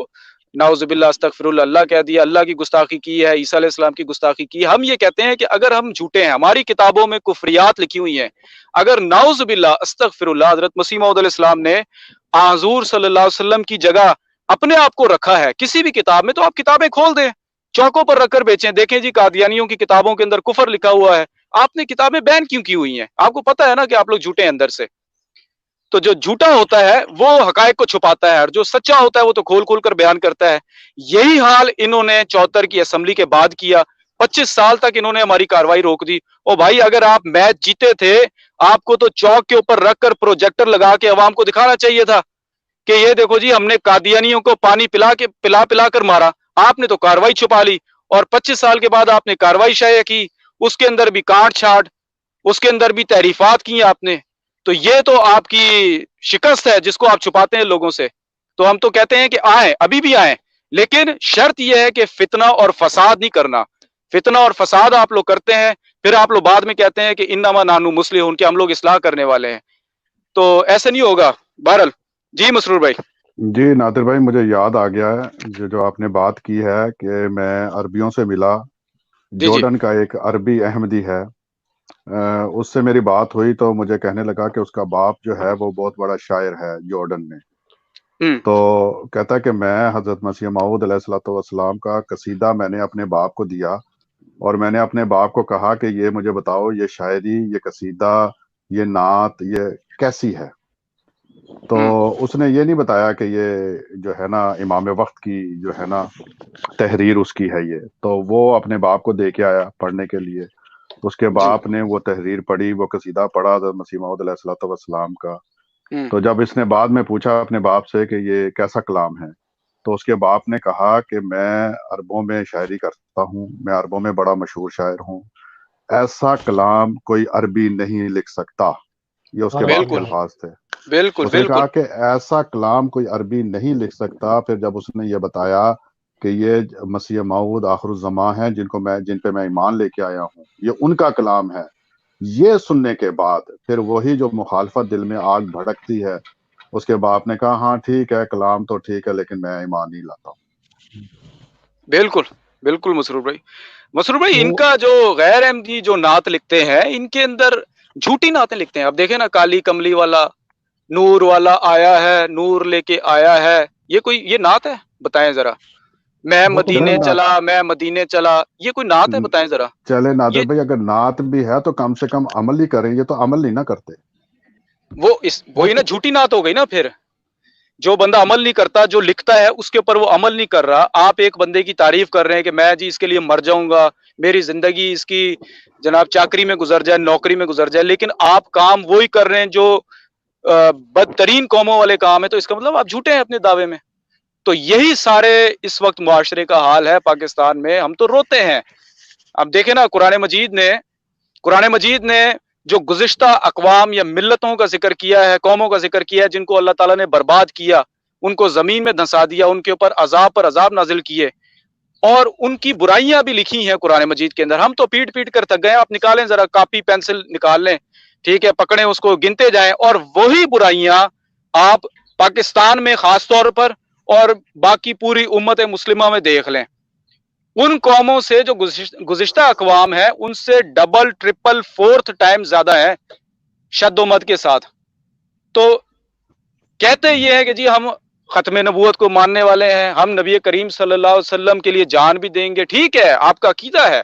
نعوذ باللہ استغفر اللہ کہہ دیا، اللہ کی گستاخی کی ہے، عیسیٰ علیہ السلام کی گستاخی کی. ہم یہ کہتے ہیں کہ اگر ہم جھوٹے ہیں، ہماری کتابوں میں کفریات لکھی ہوئی ہیں، اگر نعوذ باللہ استغفر اللہ حضرت مسیح موعود علیہ السلام نے حضور صلی اللہ علیہ وسلم کی جگہ اپنے آپ کو رکھا ہے کسی بھی کتاب میں، تو آپ کتابیں کھول دیں، چوکوں پر رکھ کر بیچیں. دیکھیں جی قادیانیوں کی کتابوں کے اندر کفر لکھا ہوا ہے، آپ نے کتابیں بین کیوں کی ہوئی ہیں؟ آپ کو پتہ ہے نا کہ آپ لوگ جھوٹے ہیں اندر سے. تو جو جھوٹا ہوتا ہے وہ حقائق کو چھپاتا ہے اور جو سچا ہوتا ہے وہ تو کھول کھول کر بیان کرتا ہے. یہی حال انہوں نے 74 کی اسمبلی کے بعد کیا. 25 سال تک انہوں نے ہماری کاروائی روک دی. او بھائی اگر آپ میچ جیتے تھے آپ کو تو چوک کے اوپر رکھ کر پروجیکٹر لگا کے عوام کو دکھانا چاہیے تھا کہ یہ دیکھو جی ہم نے قادیانیوں کو پانی پلا کر مارا. آپ نے تو کاروائی چھپا لی اور 25 سال کے بعد آپ نے کاروائی شائع کی، اس کے اندر بھی کاٹ چھاٹ، اس کے اندر بھی تحریفات کی آپ نے. تو یہ تو آپ کی شکست ہے جس کو آپ چھپاتے ہیں لوگوں سے. تو ہم تو کہتے ہیں کہ آئیں، ابھی بھی آئیں، لیکن شرط یہ ہے کہ فتنہ اور فساد نہیں کرنا. فتنہ اور فساد آپ لوگ کرتے ہیں پھر آپ لوگ بعد میں کہتے ہیں کہ انما نحن مصلحون، کہ ہم لوگ اصلاح کرنے والے ہیں. تو ایسا نہیں ہوگا. بہرحال جی مسرور بھائی. جی نادر بھائی مجھے یاد آ گیا ہے جو آپ نے بات کی ہے کہ میں عربیوں سے ملا. جی جارڈن کا ایک عربی احمدی ہے، اس سے میری بات ہوئی تو مجھے کہنے لگا کہ اس کا باپ جو ہے وہ بہت بڑا شاعر ہے جارڈن میں. تو کہتا ہے کہ میں حضرت مسیح موعود علیہ الصلوۃ والسلام کا قصیدہ میں نے اپنے باپ کو دیا اور میں نے اپنے باپ کو کہا کہ یہ مجھے بتاؤ یہ شاعری، یہ قصیدہ، یہ نعت یہ کیسی ہے. تو اس نے یہ نہیں بتایا کہ یہ جو ہے نا امام وقت کی جو ہے نا تحریر اس کی ہے یہ. تو وہ اپنے باپ کو دے کے آیا پڑھنے کے لیے. اس کے باپ نے وہ تحریر پڑھی، وہ قصیدہ پڑھا حضرت مسیح موعود علیہ الصلوۃ والسلام کا. تو جب اس نے بعد میں پوچھا اپنے باپ سے کہ یہ کیسا کلام ہے تو اس کے باپ نے کہا کہ میں عربوں میں شاعری کرتا ہوں، میں عربوں میں بڑا مشہور شاعر ہوں، ایسا کلام کوئی عربی نہیں لکھ سکتا. یہ اس کے باپ کے الفاظ تھے. بالکل اس نے کہا کہ ایسا کلام کوئی عربی نہیں لکھ سکتا. پھر جب اس نے یہ بتایا کہ یہ مسیح موعود آخر الزماں ہیں جن پہ میں ایمان لے کے آیا ہوں، یہ ان کا کلام ہے، یہ سننے کے بعد پھر وہی جو مخالفت دل میں آگ بھڑکتی ہے، اس کے باپ نے کہا ہاں ٹھیک ہے کلام تو ٹھیک ہے لیکن میں ایمان نہیں لاتا ہوں. بالکل بالکل مسرور بھائی ان کا جو غیر احمدی جو نعت لکھتے ہیں ان کے اندر جھوٹی نعتیں لکھتے ہیں. اب دیکھیں نا کالی کملی والا نور والا آیا ہے، نور لے کے آیا ہے، یہ نعت ہے؟ بتائیں ذرا. میں مدینے چلا، میں مدینے چلا، یہ کوئی نعت ہے؟ بتائیں ذرا. چلے نادر بھائی اگر نعت بھی ہے تو کم سے کم عمل ہی کریں، یہ تو عمل نہیں نہ کرتے. وہی نا جھوٹی نعت ہو گئی نا. پھر جو بندہ عمل نہیں کرتا، جو لکھتا ہے اس کے اوپر وہ عمل نہیں کر رہا. آپ ایک بندے کی تعریف کر رہے ہیں کہ میں جی اس کے لیے مر جاؤں گا، میری زندگی اس کی جناب چاکری میں گزر جائے، نوکری میں گزر جائے، لیکن آپ کام وہی کر رہے ہیں جو بدترین قوموں والے کام ہے. تو اس کا مطلب آپ جھوٹے ہیں اپنے دعوے میں. تو یہی سارے اس وقت معاشرے کا حال ہے پاکستان میں. ہم تو روتے ہیں. اب دیکھیں نا قرآن مجید نے جو گزشتہ اقوام یا ملتوں کا ذکر کیا ہے، قوموں کا ذکر کیا ہے جن کو اللہ تعالیٰ نے برباد کیا، ان کو زمین میں دھنسا دیا، ان کے اوپر عذاب پر عذاب نازل کیے اور ان کی برائیاں بھی لکھی ہیں قرآن مجید کے اندر. ہم تو پیٹ پیٹ کر تھک گئے. آپ نکالیں ذرا کاپی پینسل نکال لیں، ٹھیک ہے، پکڑیں اس کو، گنتے جائیں اور وہی برائیاں آپ پاکستان میں خاص طور پر اور باقی پوری امت مسلمہ میں دیکھ لیں. ان قوموں سے جو گزشتہ اقوام ہے ان سے ڈبل ٹرپل فورتھ ٹائم زیادہ ہے شد و مد کے ساتھ. تو کہتے یہ ہے کہ جی ہم ختم نبوت کو ماننے والے ہیں، ہم نبی کریم صلی اللہ علیہ وسلم کے لیے جان بھی دیں گے. ٹھیک ہے آپ کا عقیدہ ہے،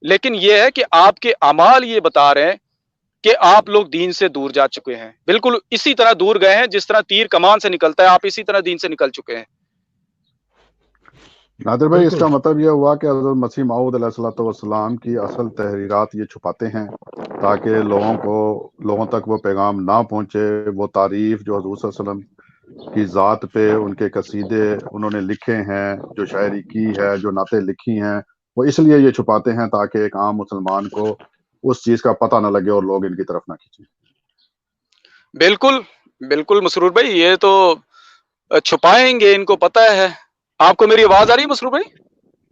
لیکن یہ ہے کہ آپ کے اعمال یہ بتا رہے ہیں کہ آپ لوگ دین سے دور جا چکے ہیں. بالکل اسی طرح دور گئے ہیں جس طرح تیر کمان سے نکلتا ہے، آپ اسی طرح دین سے نکل چکے ہیں. نادر بھائی اس بالکل کا مطلب یہ ہوا کہ حضرت مسیح موعود علیہ الصلوۃ والسلام کی اصل تحریرات یہ چھپاتے ہیں تاکہ لوگوں تک وہ پیغام نہ پہنچے، وہ تعریف جو حضور صلی اللہ علیہ وسلم کی ذات پہ ان کے قصیدے انہوں نے لکھے ہیں، جو شاعری کی ہے، جو نعتیں لکھی ہیں، وہ اس لیے یہ چھپاتے ہیں تاکہ ایک عام مسلمان کو اس چیز کا پتہ نہ لگے اور لوگ ان کی طرف نہ کھینچیں۔ بالکل بالکل مسرور بھائی، یہ تو چھپائیں گے، ان کو پتہ ہے۔ آپ کو میری آواز آ رہی ہے مسرور بھائی؟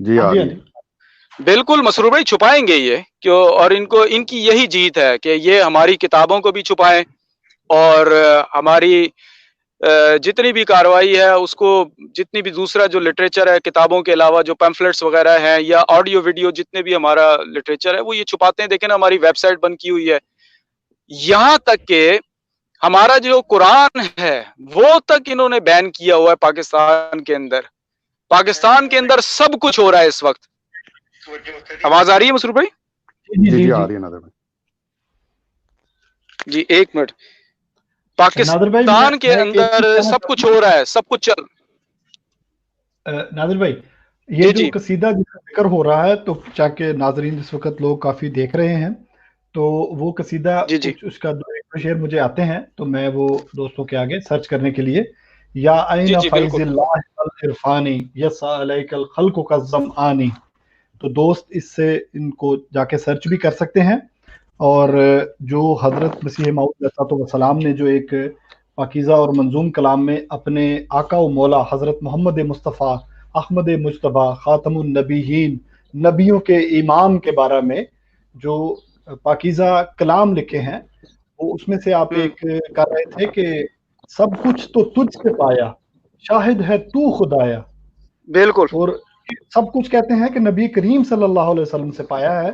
جی ہاں آ جی، رہی ہاں ہے۔ جی، بالکل مسرور بھائی، چھپائیں گے یہ کیوں، اور ان کی یہی جیت ہے کہ یہ ہماری کتابوں کو بھی چھپائیں، اور ہماری جتنی بھی کاروائی ہے اس کو، جتنی بھی دوسرا جو لٹریچر ہے کتابوں کے علاوہ، جو پیمفلیٹس وغیرہ ہیں یا آڈیو ویڈیو جتنے بھی ہمارا لٹریچر ہے، وہ یہ چھپاتے ہیں۔ دیکھیں نا، ہماری ویب سائٹ بند کی ہوئی ہے، یہاں تک کہ ہمارا جو قرآن ہے وہ تک انہوں نے بین کیا ہوا ہے پاکستان کے اندر۔ پاکستان کے اندر سب کچھ ہو رہا ہے اس وقت۔ آواز آ رہی ہے مسرور بھائی؟ جی جی جی جی جی آ رہی ہے نادر بھائی۔ جی ایک منٹ۔ نادر بھائی، پاکستان کے میں ایک اندر چیز کہنا سب چاہتا کچھ ہو رہا ہے، سب کچھ چل۔ ہوں نادر بھائی، یہ جی جو جی قصیدہ جس کا ذکر ہو رہا ہے، تو چاہے ناظرین اس وقت لوگ کافی دیکھ رہے ہیں، تو وہ قصیدہ جی جی کچھ اس کا دو ایک شعر مجھے آتے ہیں، تو میں وہ دوستوں کے آگے سرچ کرنے کے لیے، یا جی این جی فیض بالکل اللہ العرفانی یسعی الیک الخلق کالظمآنی، تو دوست اس سے ان کو جا کے سرچ بھی کر سکتے ہیں۔ اور جو حضرت مسیح موعود علیہ السلام نے جو ایک پاکیزہ اور منظوم کلام میں اپنے آقا و مولا حضرت محمد مصطفیٰ احمد مجتبیٰ خاتم النبیین، نبیوں کے امام کے بارے میں جو پاکیزہ کلام لکھے ہیں، وہ اس میں سے آپ ہوں ایک کر رہے تھے کہ سب کچھ تو تجھ سے پایا، شاہد ہے تو خدایا، بالکل اور سب کچھ کہتے ہیں کہ نبی کریم صلی اللہ علیہ وسلم سے پایا ہے،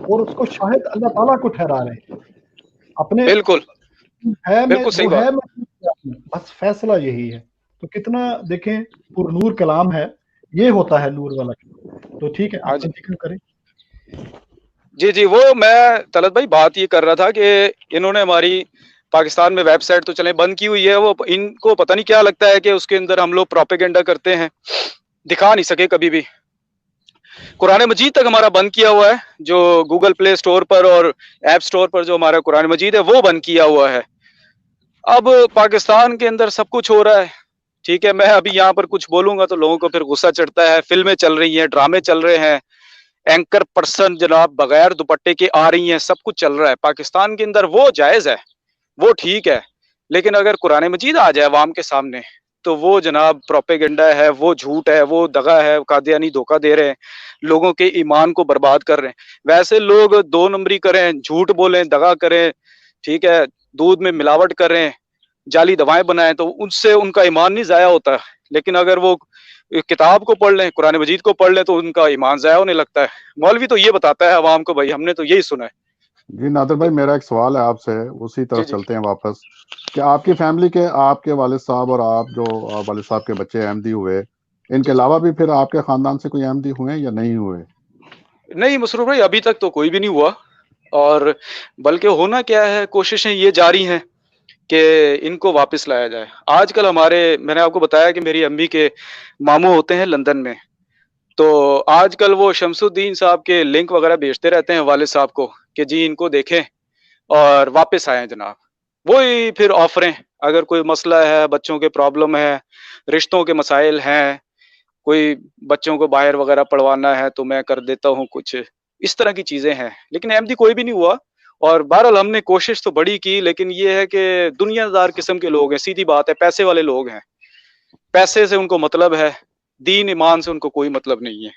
اور اس کو شاہد اللہ تعالیٰ کو ٹھہرا رہے ہیں اپنے بالکل ہے میں، بالکل صحیح وہ بات۔ ہے میں، بس فیصلہ یہی ہے۔ تو کتنا دیکھیں پر نور کلام ہے، یہ ہوتا ہے نور والا کلام۔ تو ٹھیک ہے، ہاں آپ جی کنٹینیو کریں۔ جی جی، وہ میں طلعت بھائی بات یہ کر رہا تھا کہ انہوں نے ہماری پاکستان میں ویب سائٹ تو چلیں بند کی ہوئی ہے، وہ ان کو پتہ نہیں کیا لگتا ہے کہ اس کے اندر ہم لوگ پروپیگنڈا کرتے ہیں، دکھا نہیں سکے کبھی بھی۔ قرآن مجید تک ہمارا بند کیا ہوا ہے، جو گوگل پلے سٹور پر اور ایپ سٹور پر جو ہمارا قرآن مجید ہے وہ بند کیا ہوا ہے۔ اب پاکستان کے اندر سب کچھ ہو رہا ہے، ٹھیک ہے، میں ابھی یہاں پر کچھ بولوں گا تو لوگوں کو پھر غصہ چڑھتا ہے، فلمیں چل رہی ہیں، ڈرامے چل رہے ہیں، اینکر پرسن جناب بغیر دوپٹے کے آ رہی ہیں، سب کچھ چل رہا ہے پاکستان کے اندر، وہ جائز ہے، وہ ٹھیک ہے، لیکن اگر قرآن مجید آ جائے عوام کے سامنے تو وہ جناب پروپیگنڈا ہے، وہ جھوٹ ہے، وہ دغا ہے، قادیانی دھوکہ دے رہے ہیں، لوگوں کے ایمان کو برباد کر رہے ہیں۔ ویسے لوگ دو نمبری کریں، جھوٹ بولیں، دغا کریں، ٹھیک ہے، دودھ میں ملاوٹ کریں، جعلی دوائیں بنائیں، تو ان سے ان کا ایمان نہیں ضائع ہوتا، لیکن اگر وہ کتاب کو پڑھ لیں، قرآن مجید کو پڑھ لیں، تو ان کا ایمان ضائع ہونے لگتا ہے۔ مولوی تو یہ بتاتا ہے عوام کو، بھائی ہم نے تو یہی سنا ہے۔ جی نادر بھائی، میرا ایک سوال ہے آپ سے، اسی جی طرف جی چلتے ہیں واپس، کہ آپ کی فیملی کے، آپ کے والد صاحب اور آپ جو والد صاحب کے بچے احمدی ہوئے، ان جی کے جی، علاوہ بھی پھر آپ کے خاندان سے کوئی احمدی ہوئے یا نہیں ہوئے؟ نہیں مسرور بھائی، ابھی تک تو کوئی بھی نہیں ہوا، اور بلکہ ہونا کیا ہے، کوششیں یہ جاری ہیں کہ ان کو واپس لایا جائے۔ آج کل ہمارے، میں نے آپ کو بتایا کہ میری امی کے ماموں ہوتے ہیں لندن میں، تو آج کل وہ شمس الدین صاحب کے لنک وغیرہ بھیجتے رہتے ہیں والد صاحب کو کہ جی ان کو دیکھیں اور واپس آئیں جناب۔ وہی پھر آفریں، اگر کوئی مسئلہ ہے، بچوں کے پرابلم ہے، رشتوں کے مسائل ہیں، کوئی بچوں کو باہر وغیرہ پڑھوانا ہے تو میں کر دیتا ہوں، کچھ اس طرح کی چیزیں ہیں، لیکن احمدی کوئی بھی نہیں ہوا۔ اور بہرحال ہم نے کوشش تو بڑی کی، لیکن یہ ہے کہ دنیا دار قسم کے لوگ ہیں، سیدھی بات ہے، پیسے والے لوگ ہیں، پیسے سے ان کو مطلب ہے، دین ایمان سے ان کو کوئی مطلب نہیں ہے۔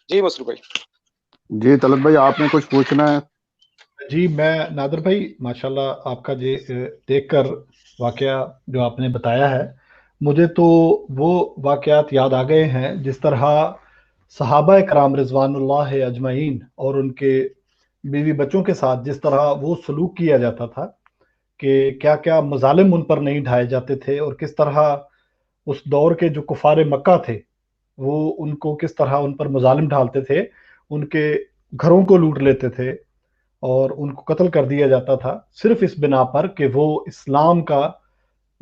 جی مسرور بھائی۔ جی طلعت بھائی، آپ نے کچھ پوچھنا ہے؟ جی میں نادر بھائی، ماشاءاللہ آپ کا دیکھ کر واقعہ جو آپ نے بتایا ہے، مجھے تو وہ واقعات یاد آ گئے ہیں جس طرح صحابہ کرام رضوان اللہ اجمعین اور ان کے بیوی بچوں کے ساتھ جس طرح وہ سلوک کیا جاتا تھا، کہ کیا کیا مظالم ان پر نہیں ڈھائے جاتے تھے، اور کس طرح اس دور کے جو کفار مکہ تھے وہ ان کو کس طرح ان پر مظالم ڈھالتے تھے، ان کے گھروں کو لوٹ لیتے تھے اور ان کو قتل کر دیا جاتا تھا، صرف اس بنا پر کہ وہ اسلام کا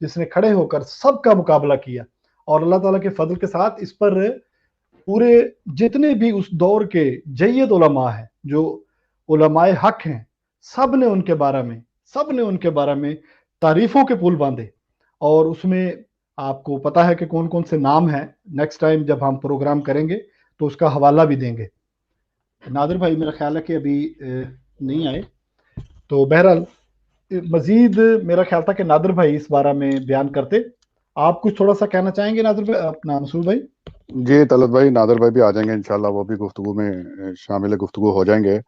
جس نے کھڑے ہو کر سب کا مقابلہ کیا، اور اللہ تعالیٰ کے فضل کے ساتھ اس پر پورے جتنے بھی اس دور کے جید علماء ہیں، جو علماء حق ہیں، سب نے ان کے بارے میں تعریفوں کے پل باندھے. اور اس میں آپ کو پتا ہے کہ کون کون سے نام ہیں. نیکسٹ ٹائم جب ہم پروگرام کریں گے تو اس کا حوالہ بھی دیں گے. نادر بھائی میرا خیال ہے کہ ابھی نہیں آئے، تو بہرحال مزید میرا خیال تھا کہ نادر بھائی اس بارے میں بیان کرتے. آپ کچھ تھوڑا سا کہنا چاہیں گے نادر بھائی، اپنا مسعود بھائی؟ جی طلعت بھائی، نادر بھائی بھی آ جائیں گے انشاءاللہ، وہ بھی گفتگو میں شامل گفتگو ہو جائیں گے.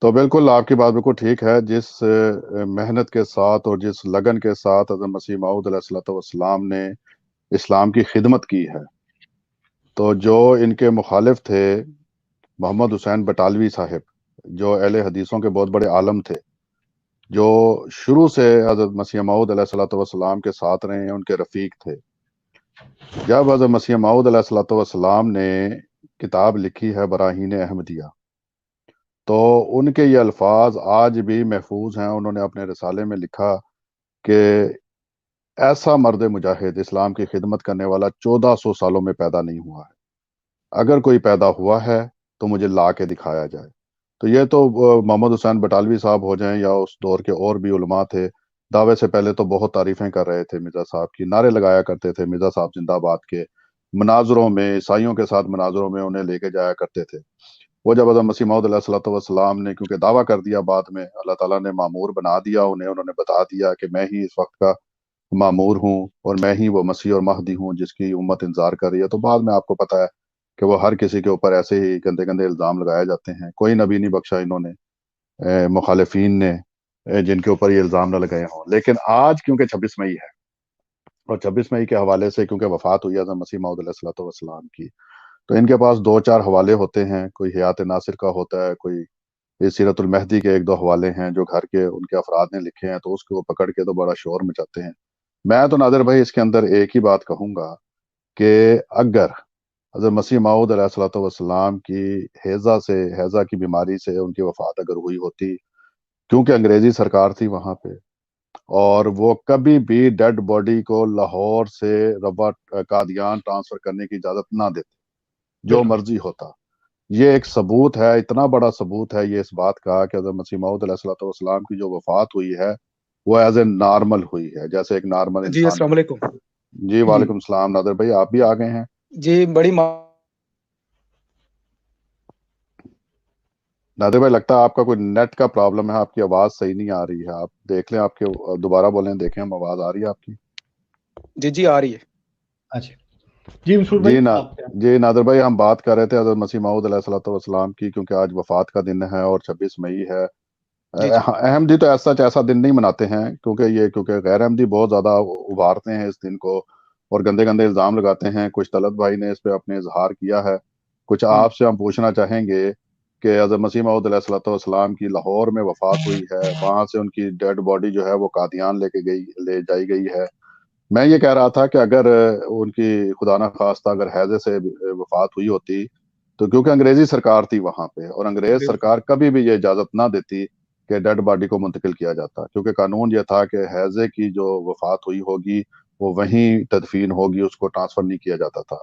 تو بالکل آپ کی بات بالکل ٹھیک ہے. جس محنت کے ساتھ اور جس لگن کے ساتھ حضرت مسیح موعود علیہ الصلوۃ والسلام نے اسلام کی خدمت کی ہے، تو جو ان کے مخالف تھے محمد حسین بٹالوی صاحب، جو اہل حدیثوں کے بہت بڑے عالم تھے، جو شروع سے حضرت مسیح موعود علیہ الصلوۃ والسلام کے ساتھ رہے ہیں، ان کے رفیق تھے. جب حضرت مسیح موعود علیہ الصلوۃ والسلام نے کتاب لکھی ہے براہین احمدیہ، تو ان کے یہ الفاظ آج بھی محفوظ ہیں. انہوں نے اپنے رسالے میں لکھا کہ ایسا مرد مجاہد اسلام کی خدمت کرنے والا 1400 سالوں میں پیدا نہیں ہوا ہے. اگر کوئی پیدا ہوا ہے تو مجھے لا کے دکھایا جائے. تو یہ تو محمد حسین بٹالوی صاحب ہو جائیں یا اس دور کے اور بھی علماء تھے، دعوے سے پہلے تو بہت تعریفیں کر رہے تھے مرزا صاحب کی، نعرے لگایا کرتے تھے مرزا صاحب زندہ باد کے. مناظروں میں، عیسائیوں کے ساتھ مناظروں میں انہیں لے کے جایا کرتے تھے. وہ جب حضرت مسیح موعود علیہ الصلوۃ والسلام نے کیونکہ دعویٰ کر دیا، بعد میں اللہ تعالیٰ نے مامور بنا دیا انہوں نے بتا دیا کہ میں ہی اس وقت کا مامور ہوں اور میں ہی وہ مسیح اور مہدی ہوں جس کی امت انتظار کر رہی ہے. تو بعد میں آپ کو پتا ہے کہ وہ ہر کسی کے اوپر ایسے ہی گندے گندے الزام لگائے جاتے ہیں. کوئی نبی نہیں بخشا انہوں نے، مخالفین نے، جن کے اوپر یہ الزام نہ لگائے ہوں. لیکن آج کیونکہ 26 مئی ہے، اور 26 مئی کے حوالے سے کیونکہ وفات ہوئی حضرت مسیح موعود علیہ الصلوۃ والسلام کی، تو ان کے پاس 2-4 حوالے ہوتے ہیں. کوئی حیات ناصر کا ہوتا ہے، کوئی سیرت المہدی کے 1-2 حوالے ہیں جو گھر کے ان کے افراد نے لکھے ہیں، تو اس کو پکڑ کے تو بڑا شور مچاتے ہیں. میں تو نادر بھائی اس کے اندر ایک ہی بات کہوں گا کہ اگر حضرت مسیح موعود علیہ الصلوۃ والسلام کی ہیضہ کی بیماری سے ان کی وفات اگر ہوئی ہوتی، کیونکہ انگریزی سرکار تھی وہاں پہ، اور وہ کبھی بھی ڈیڈ باڈی کو لاہور سے روا قادیان ٹرانسفر کرنے کی اجازت نہ دیتے، جو مرضی ہوتا. یہ ایک ثبوت ہے، اتنا بڑا ثبوت ہے یہ اس بات کا کہ حضرت مسیح موعود علیہ الصلوۃ والسلام کی جو وفات ہوئی ہے وہ ایز اے نارمل ہوئی ہے، جیسے ایک نارمل جی انسان. السلام علیکم. جی وعلیکم السلام. نادر بھائی آپ بھی آ گئے ہیں. جی بڑی نادر بھائی لگتا ہے آپ کا کوئی نیٹ کا پرابلم ہے، آپ کی آواز صحیح نہیں آ رہی ہے. آپ دیکھ لیں، آپ کے دوبارہ بولیں، دیکھیں ہم آواز آ رہی ہے آپ کی. جی آ رہی ہے. اچھا جی مسعود بھائی. جی نادر بھائی ہم بات کر رہے تھے حضرت مسیح موعود علیہ الصلوۃ والسلام کی، کیونکہ آج وفات کا دن ہے اور 26 مئی ہے. احمدی تو ایسا دن نہیں مناتے ہیں، کیونکہ غیر احمدی بہت زیادہ ابھارتے ہیں اس دن کو اور گندے گندے الزام لگاتے ہیں. کچھ طلعت بھائی نے اس پہ اپنے اظہار کیا ہے. کچھ آپ سے ہم پوچھنا چاہیں گے کہ حضرت مسیح موعود علیہ الصلوۃ والسلام کی لاہور میں وفات ہوئی ہے، وہاں سے ان کی ڈیڈ باڈی جو ہے وہ قادیان لے جائی گئی ہے. میں یہ کہہ رہا تھا کہ اگر ان کی خدا نہ خواستہ اگر ہیضے سے وفات ہوئی ہوتی، تو کیونکہ انگریزی سرکار تھی وہاں پہ، اور انگریز سرکار کبھی بھی یہ اجازت نہ دیتی کہ ڈیڈ باڈی کو منتقل کیا جاتا، کیونکہ قانون یہ تھا کہ ہیضے کی جو وفات ہوئی ہوگی وہ وہیں تدفین ہوگی، اس کو ٹرانسفر نہیں کیا جاتا تھا.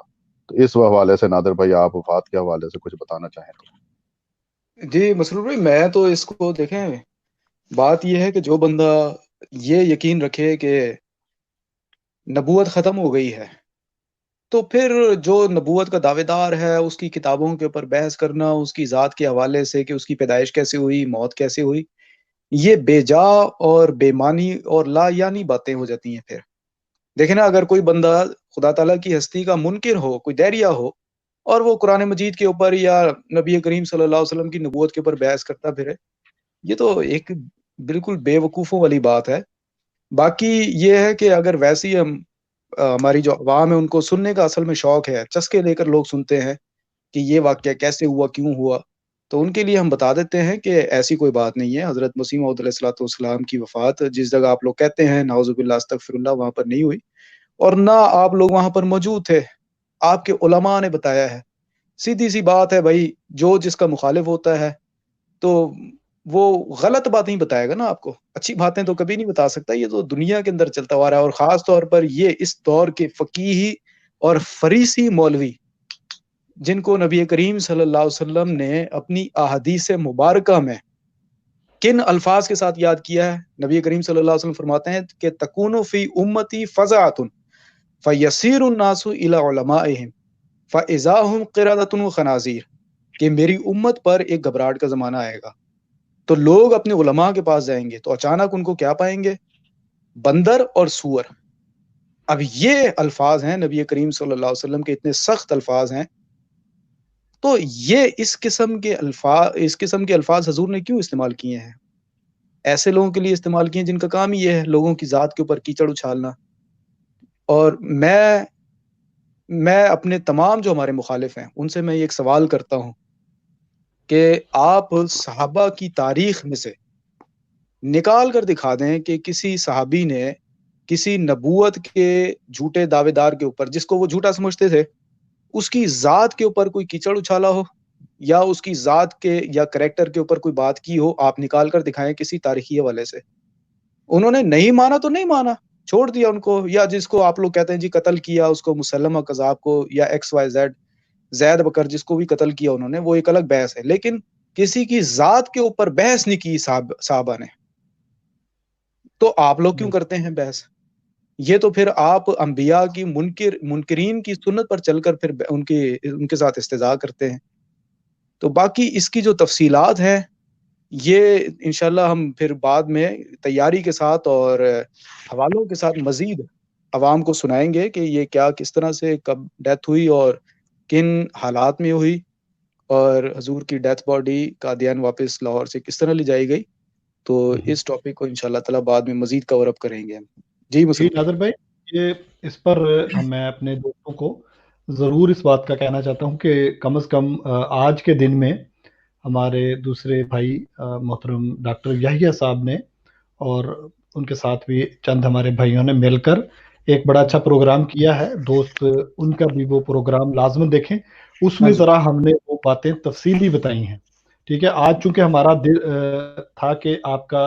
تو اس حوالے سے نادر بھائی آپ وفات کے حوالے سے کچھ بتانا چاہیں تو. جی مسرور بھائی، میں تو اس کو دیکھیں، بات یہ ہے کہ جو بندہ یہ یقین رکھے کہ نبوت ختم ہو گئی ہے، تو پھر جو نبوت کا دعوے دار ہے اس کی کتابوں کے اوپر بحث کرنا، اس کی ذات کے حوالے سے کہ اس کی پیدائش کیسے ہوئی، موت کیسے ہوئی، یہ بے جا اور بے معنی اور لا یعنی باتیں ہو جاتی ہیں. پھر دیکھیں نا، اگر کوئی بندہ خدا تعالیٰ کی ہستی کا منکر ہو، کوئی دہریہ ہو، اور وہ قرآن مجید کے اوپر یا نبی کریم صلی اللہ علیہ وسلم کی نبوت کے اوپر بحث کرتا پھرے، یہ تو ایک بالکل بے وقوفوں والی بات ہے. باقی یہ ہے کہ اگر ویسی ہماری جو عوام ہے ان کو سننے کا اصل میں شوق ہے، چسکے لے کر لوگ سنتے ہیں کہ یہ واقعہ کیسے ہوا، کیوں ہوا، تو ان کے لیے ہم بتا دیتے ہیں کہ ایسی کوئی بات نہیں ہے. حضرت مسیح موعود علیہ الصلوۃ والسلام کی وفات جس جگہ آپ لوگ کہتے ہیں نعوذ باللہ استغفر اللہ، وہاں پر نہیں ہوئی، اور نہ آپ لوگ وہاں پر موجود تھے. آپ کے علماء نے بتایا ہے. سیدھی سی بات ہے بھائی، جو جس کا مخالف ہوتا ہے تو وہ غلط باتیں ہی بتائے گا نا آپ کو، اچھی باتیں تو کبھی نہیں بتا سکتا. یہ تو دنیا کے اندر چلتا ہوا رہا ہے، اور خاص طور پر یہ اس دور کے فقیہی اور فریسی مولوی جن کو نبی کریم صلی اللہ علیہ وسلم نے اپنی احادیث مبارکہ میں کن الفاظ کے ساتھ یاد کیا ہے. نبی کریم صلی اللہ علیہ وسلم فرماتے ہیں کہ تکون فی امتی فزعۃ فیسیر الناس الی علمائہم فاذا هم قردۃ وخنازیر، کہ میری امت پر ایک گھبراہٹ کا زمانہ آئے گا تو لوگ اپنے علماء کے پاس جائیں گے تو اچانک ان کو کیا پائیں گے؟ بندر اور سور. اب یہ الفاظ ہیں نبی کریم صلی اللہ علیہ وسلم کے، اتنے سخت الفاظ ہیں. تو یہ اس قسم کے الفاظ حضور نے کیوں استعمال کیے ہیں؟ ایسے لوگوں کے لیے استعمال کیے ہیں جن کا کام ہی یہ ہے لوگوں کی ذات کے اوپر کیچڑ اچھالنا. اور میں اپنے تمام جو ہمارے مخالف ہیں ان سے میں ایک سوال کرتا ہوں کہ آپ صحابہ کی تاریخ میں سے نکال کر دکھا دیں کہ کسی صحابی نے کسی نبوت کے جھوٹے دعوے دار کے اوپر، جس کو وہ جھوٹا سمجھتے تھے، اس کی ذات کے اوپر کوئی کیچڑ اچھالا ہو یا اس کی ذات کے یا کریکٹر کے اوپر کوئی بات کی ہو. آپ نکال کر دکھائیں کسی تاریخی حوالے سے. انہوں نے نہیں مانا تو نہیں مانا، چھوڑ دیا ان کو. یا جس کو آپ لوگ کہتے ہیں جی قتل کیا اس کو، مسلمہ کذاب کو، یا ایکس وائی زیڈ، زید بکر جس کو بھی قتل کیا انہوں نے، وہ ایک الگ بحث ہے. لیکن کسی کی ذات کے اوپر بحث نہیں کی صحابہ نے. تو آپ لوگ کیوں کرتے ہیں بحث؟ یہ تو پھر آپ انبیاء کی منکرین کی سنت پر چل کر پھر ان کے ساتھ استہزاء کرتے ہیں. تو باقی اس کی جو تفصیلات ہیں یہ انشاءاللہ ہم پھر بعد میں تیاری کے ساتھ اور حوالوں کے ساتھ مزید عوام کو سنائیں گے کہ یہ کیا، کس طرح سے، کب ڈیتھ ہوئی اور کن حالات میں ہوئی، اور حضور کی ڈیتھ باڈی قادیان واپس لاہور سے کس طرح لے جائی گئی. تو اس ٹاپک کو انشاءاللہ تعالی بعد میں مزید کور اپ کریں گے. جی ناظر بھائی، یہ اس پر میں اپنے دوستوں کو ضرور اس بات کا کہنا چاہتا ہوں کہ کم از کم آج کے دن میں ہمارے دوسرے بھائی محترم ڈاکٹر یحییٰ صاحب نے اور ان کے ساتھ بھی چند ہمارے بھائیوں نے مل کر ایک بڑا اچھا پروگرام کیا ہے. دوست ان کا بھی وہ پروگرام لازم دیکھیں. اس میں ذرا ہم نے وہ باتیں تفصیلی بتائی ہیں. ٹھیک ہے، آج چونکہ ہمارا دل تھا کہ آپ کا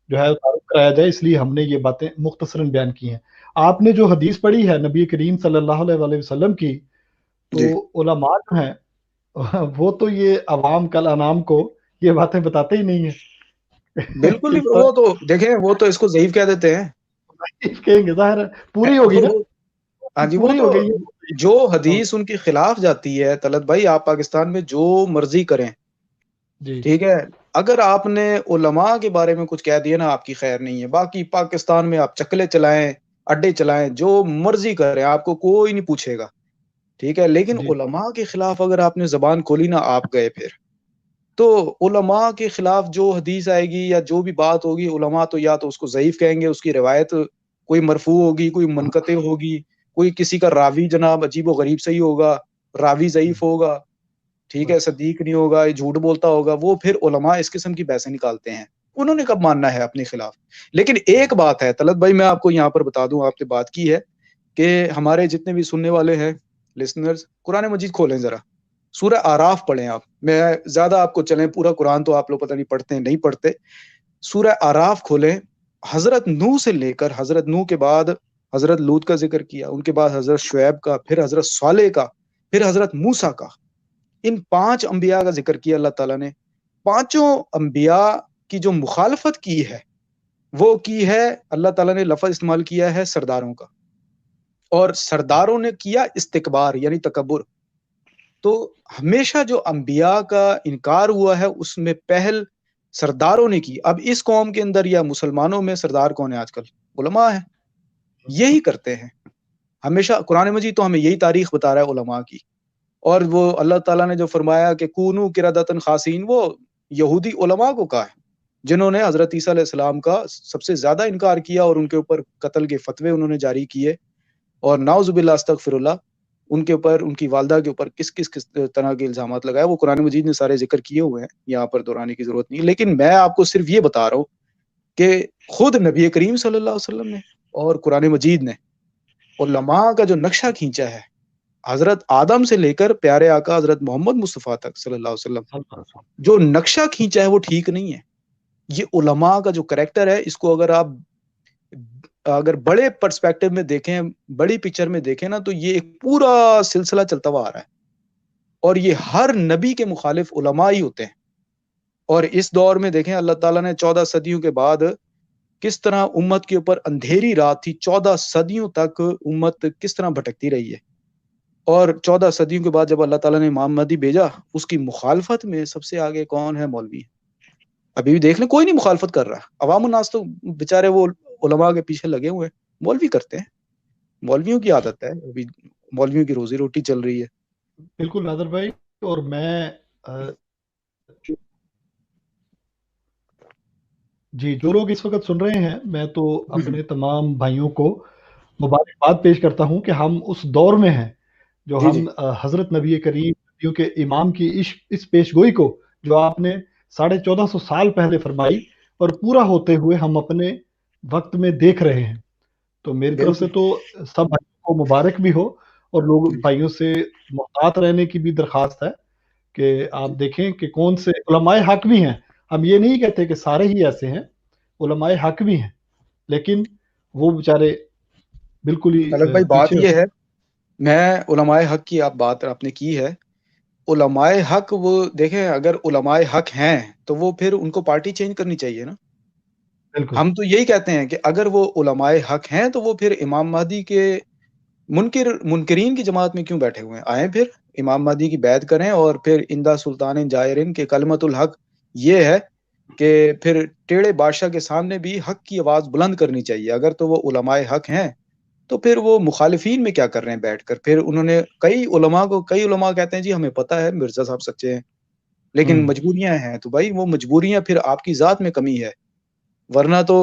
جو ہے تعارف کرایا جائے، اس لیے ہم نے یہ باتیں مختصراً بیان کی ہیں. آپ نے جو حدیث پڑھی ہے نبی کریم صلی اللہ علیہ وسلم کی، تو علماء جو ہیں وہ تو یہ عوام کل انام کو یہ باتیں بتاتے ہی نہیں ہیں. بالکل. وہ تو دیکھیں، وہ تو اس کو ضعیف کہہ دیتے ہیں. کہیں گے ظاہر پوری ہوگی نا. ہاں جی، وہ تو جو حدیث ان کے خلاف جاتی ہے طلعت بھائی، آپ پاکستان میں جو مرضی کریں، ٹھیک ہے، اگر آپ نے علماء کے بارے میں کچھ کہہ دیا نا، آپ کی خیر نہیں ہے. باقی پاکستان میں آپ چکلے چلائیں، اڈے چلائیں، جو مرضی کریں، آپ کو کوئی نہیں پوچھے گا. ٹھیک ہے، لیکن علماء کے خلاف اگر آپ نے زبان کھولی نا، آپ گئے. پھر تو علماء کے خلاف جو حدیث آئے گی یا جو بھی بات ہوگی، علماء تو یا تو اس کو ضعیف کہیں گے، اس کی روایت کوئی مرفوع ہوگی، کوئی منقطع ہوگی، کوئی کسی کا راوی جناب عجیب و غریب سے ہی ہوگا، راوی ضعیف ہوگا، ٹھیک ہے، صدیق نہیں ہوگا، یہ جھوٹ بولتا ہوگا. وہ پھر علماء اس قسم کی بحثیں نکالتے ہیں. انہوں نے کب ماننا ہے اپنے خلاف؟ لیکن ایک بات ہے طلعت بھائی، میں آپ کو یہاں پر بتا دوں، آپ نے بات کی ہے کہ ہمارے جتنے بھی سننے والے ہیں لسنرز، قرآن مجید کھولیں ذرا، سورہ آراف پڑھیں. آپ میں زیادہ آپ کو چلیں، پورا قرآن تو آپ لوگ پتہ نہیں پڑھتے ہیں، نہیں پڑھتے. سورہ آراف کھولیں. حضرت نوح سے لے کر، حضرت نوح کے بعد حضرت لوط کا ذکر کیا، ان کے بعد حضرت شعیب کا، پھر حضرت صالح کا، پھر حضرت موسیٰ کا. ان 5 انبیاء کا ذکر کیا اللہ تعالیٰ نے. 5 انبیاء کی جو مخالفت کی ہے وہ کی ہے، اللہ تعالیٰ نے لفظ استعمال کیا ہے سرداروں کا، اور سرداروں نے کیا استکبار یعنی تکبر. تو ہمیشہ جو انبیاء کا انکار ہوا ہے اس میں پہل سرداروں نے کی. اب اس قوم کے اندر یا مسلمانوں میں سردار کون ہے آج کل؟ علماء ہیں. یہی کرتے ہیں ہمیشہ. قرآن مجید تو ہمیں یہی تاریخ بتا رہا ہے علماء کی. اور وہ اللہ تعالیٰ نے جو فرمایا کہ کونو قردۃ خاسئین، وہ یہودی علماء کو کہا ہے جنہوں نے حضرت عیسیٰ علیہ السلام کا سب سے زیادہ انکار کیا اور ان کے اوپر قتل کے فتوے انہوں نے جاری کیے. اور نعوذ باللہ استغفر اللہ، ان کے اوپر، ان کی والدہ کے اوپر کس طرح کے الزامات لگائے، وہ قرآن مجید نے سارے ذکر کیے ہوئے ہیں، یہاں پر دہرانے کی ضرورت نہیں. لیکن میں آپ کو صرف یہ بتا رہا ہوں کہ خود نبی کریم صلی اللہ علیہ وسلم نے اور قرآن مجید نے علماء کا جو نقشہ کھینچا ہے، حضرت آدم سے لے کر پیارے آقا حضرت محمد مصطفیٰ تک صلی اللہ علیہ وسلم، جو نقشہ کھینچا ہے وہ ٹھیک نہیں ہے. یہ علماء کا جو کریکٹر ہے، اس کو اگر بڑے پرسپیکٹو میں دیکھیں، بڑی پکچر میں دیکھیں نا، تو یہ ایک پورا سلسلہ چلتا ہوا آ رہا ہے، اور یہ ہر نبی کے مخالف علماء ہی ہوتے ہیں. اور اس دور میں دیکھیں اللہ تعالیٰ نے 14 صدیوں کے بعد کس طرح امت کے اوپر اندھیری رات تھی، 14 صدیوں تک امت کس طرح بھٹکتی رہی ہے. اور 14 صدیوں کے بعد جب اللہ تعالیٰ نے امام مہدی بھیجا، اس کی مخالفت میں سب سے آگے کون ہے؟ مولوی. ابھی بھی دیکھ لیں، کوئی نہیں مخالفت کر رہا. عوام الناس تو بےچارے وہ علماء کے پیچھے لگے ہوئے ہیں. مولوی کرتے ہیں، مولویوں کی عادت ہے، ابھی مولویوں کی روزی روٹی چل رہی ہے. بالکل نادر بھائی. اور میں جی، جو لوگ اس وقت سن رہے ہیں، میں تو اپنے تمام بھائیوں کو مبارکباد پیش کرتا ہوں کہ ہم اس دور میں ہیں جو ہم حضرت نبی کریم نبیوں کے امام کی اس پیشگوئی کو جو آپ نے 1450 سال پہلے فرمائی اور پورا ہوتے ہوئے ہم اپنے وقت میں دیکھ رہے ہیں. تو میری طرف سے تو سب بھائیوں کو مبارک بھی ہو، اور لوگ بھائیوں سے محتاط رہنے کی بھی درخواست ہے کہ آپ دیکھیں کہ کون سے علماء حق بھی ہیں. ہم یہ نہیں کہتے کہ سارے ہی ایسے ہیں، علماء حق بھی ہیں، لیکن وہ بیچارے بالکل ہی طلعت بھائی بات یہ ہے، میں علماء حق کی بات آپ نے کی ہے. علماء حق وہ دیکھیں، اگر علماء حق ہیں تو وہ پھر ان کو پارٹی چینج کرنی چاہیے نا. ہم تو یہی کہتے ہیں کہ اگر وہ علماء حق ہیں تو وہ پھر امام مہدی کے منکرین کی جماعت میں کیوں بیٹھے ہوئے ہیں؟ آئیں پھر امام مہدی کی بیعت کریں، اور پھر اندہ سلطان جائرین کے کلمت الحق یہ ہے کہ پھر ٹیڑے بادشاہ کے سامنے بھی حق کی آواز بلند کرنی چاہیے. اگر تو وہ علماء حق ہیں تو پھر وہ مخالفین میں کیا کر رہے ہیں بیٹھ کر؟ پھر انہوں نے کئی علماء کہتے ہیں جی ہمیں پتہ ہے مرزا صاحب سچے ہیں، لیکن مجبوریاں ہیں. تو بھائی وہ مجبوریاں پھر آپ کی ذات میں کمی ہے، ورنہ تو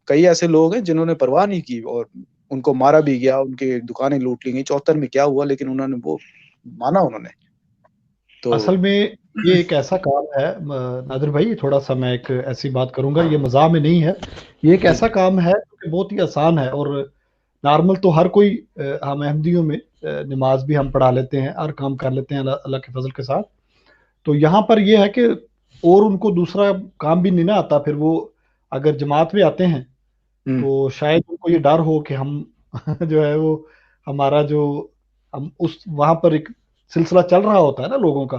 کئی ایسے لوگ ہیں جنہوں نے پرواہ نہیں کی اور ان کو مارا بھی گیا، ان کی دکانیں لوٹ لی گئی. 74 میں کیا ہوا، لیکن انہوں نے وہ مانا انہوں نے. تو اصل میں یہ ایک ایسا کام ہے نادر بھائی، تھوڑا سا میں ایک ایسی بات کروں گا، یہ مزاح میں نہیں ہے، یہ ایک ایسا کام ہے کہ بہت ہی آسان ہے. اور نارمل تو ہر کوئی، ہم احمدیوں میں نماز بھی ہم پڑھا لیتے ہیں، ہر کام کر لیتے ہیں اللہ کے فضل کے ساتھ. تو یہاں پر یہ ہے کہ اور ان کو دوسرا کام بھی نہیں نہ آتا، پھر وہ اگر جماعت میں آتے ہیں تو شاید ان کو یہ ڈر ہو کہ ہم جو ہے وہ ہمارا جو ہم اس وہاں پر ایک سلسلہ چل رہا ہوتا ہے نا لوگوں کا،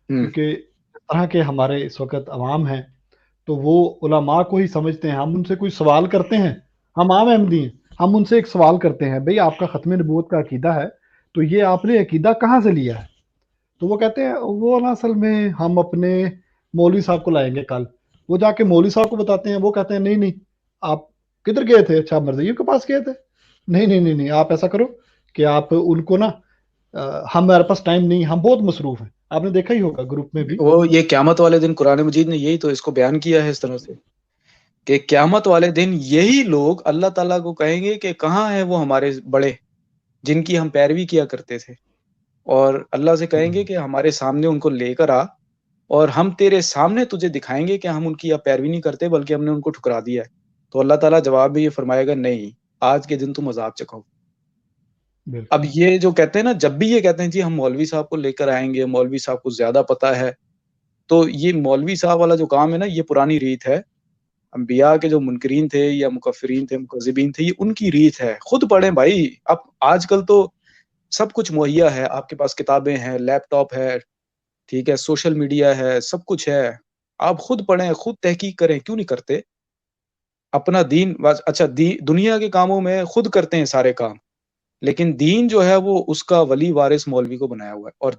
کیونکہ اس طرح کے ہمارے اس وقت عوام ہیں تو وہ علماء کو ہی سمجھتے ہیں. ہم ان سے کوئی سوال کرتے ہیں، ہم عام احمدی ہیں، ہم ان سے ایک سوال کرتے ہیں، بھئی آپ کا ختم نبوت کا عقیدہ ہے تو یہ آپ نے عقیدہ کہاں سے لیا ہے؟ تو وہ کہتے ہیں وہ نا اصل میں ہم اپنے مولوی صاحب کو لائیں گے کل. وہ جا کے مولوی صاحب کو بتاتے ہیں، وہ کہتے ہیں نہیں آپ کدھر گئے تھے؟ اچھا مرزائیوں کے پاس گئے تھے؟ نہیں آپ ایسا کرو کہ آپ ان کو نا ہمارے پاس ٹائم نہیں، ہم بہت مصروف ہیں. آپ نے دیکھا ہی ہوگا گروپ میں بھی، وہ یہ قیامت والے دن قرآن مجید نے یہی تو اس کو بیان کیا ہے اس طرح سے کہ قیامت والے دن یہی لوگ اللہ تعالیٰ کو کہیں گے کہ کہاں ہیں وہ ہمارے بڑے جن کی ہم پیروی کیا کرتے تھے، اور اللہ سے کہیں گے کہ ہمارے سامنے ان کو لے کر آ، اور ہم تیرے سامنے تجھے دکھائیں گے کہ ہم ان کی اب پیروی نہیں کرتے بلکہ ہم نے ان کو ٹھکرا دیا ہے. تو اللہ تعالیٰ جواب بھی یہ فرمائے گا نہیں، آج کے دن تم عذاب چکھو. اب یہ جو کہتے ہیں نا، جب بھی یہ کہتے ہیں جی ہم مولوی صاحب کو لے کر آئیں گے، مولوی صاحب کو زیادہ پتہ ہے، تو یہ مولوی صاحب والا جو کام ہے نا، یہ پرانی ریت ہے. انبیاء کے جو منکرین تھے یا مکفرین تھے، مکذبین تھے، یہ ان کی ریت ہے. خود پڑھیں بھائی. اب آج کل تو سب کچھ مہیا ہے، آپ کے پاس کتابیں ہیں، لیپ ٹاپ ہے، ٹھیک ہے، سوشل میڈیا ہے، سب کچھ ہے. آپ خود پڑھیں، خود تحقیق کریں. کیوں نہیں کرتے؟ اپنا دین اچھا دنیا کے کاموں میں خود کرتے ہیں سارے کام، لیکن دین جو ہے وہ اس کا ولی وارث مولوی کو بنایا ہوا ہے. اور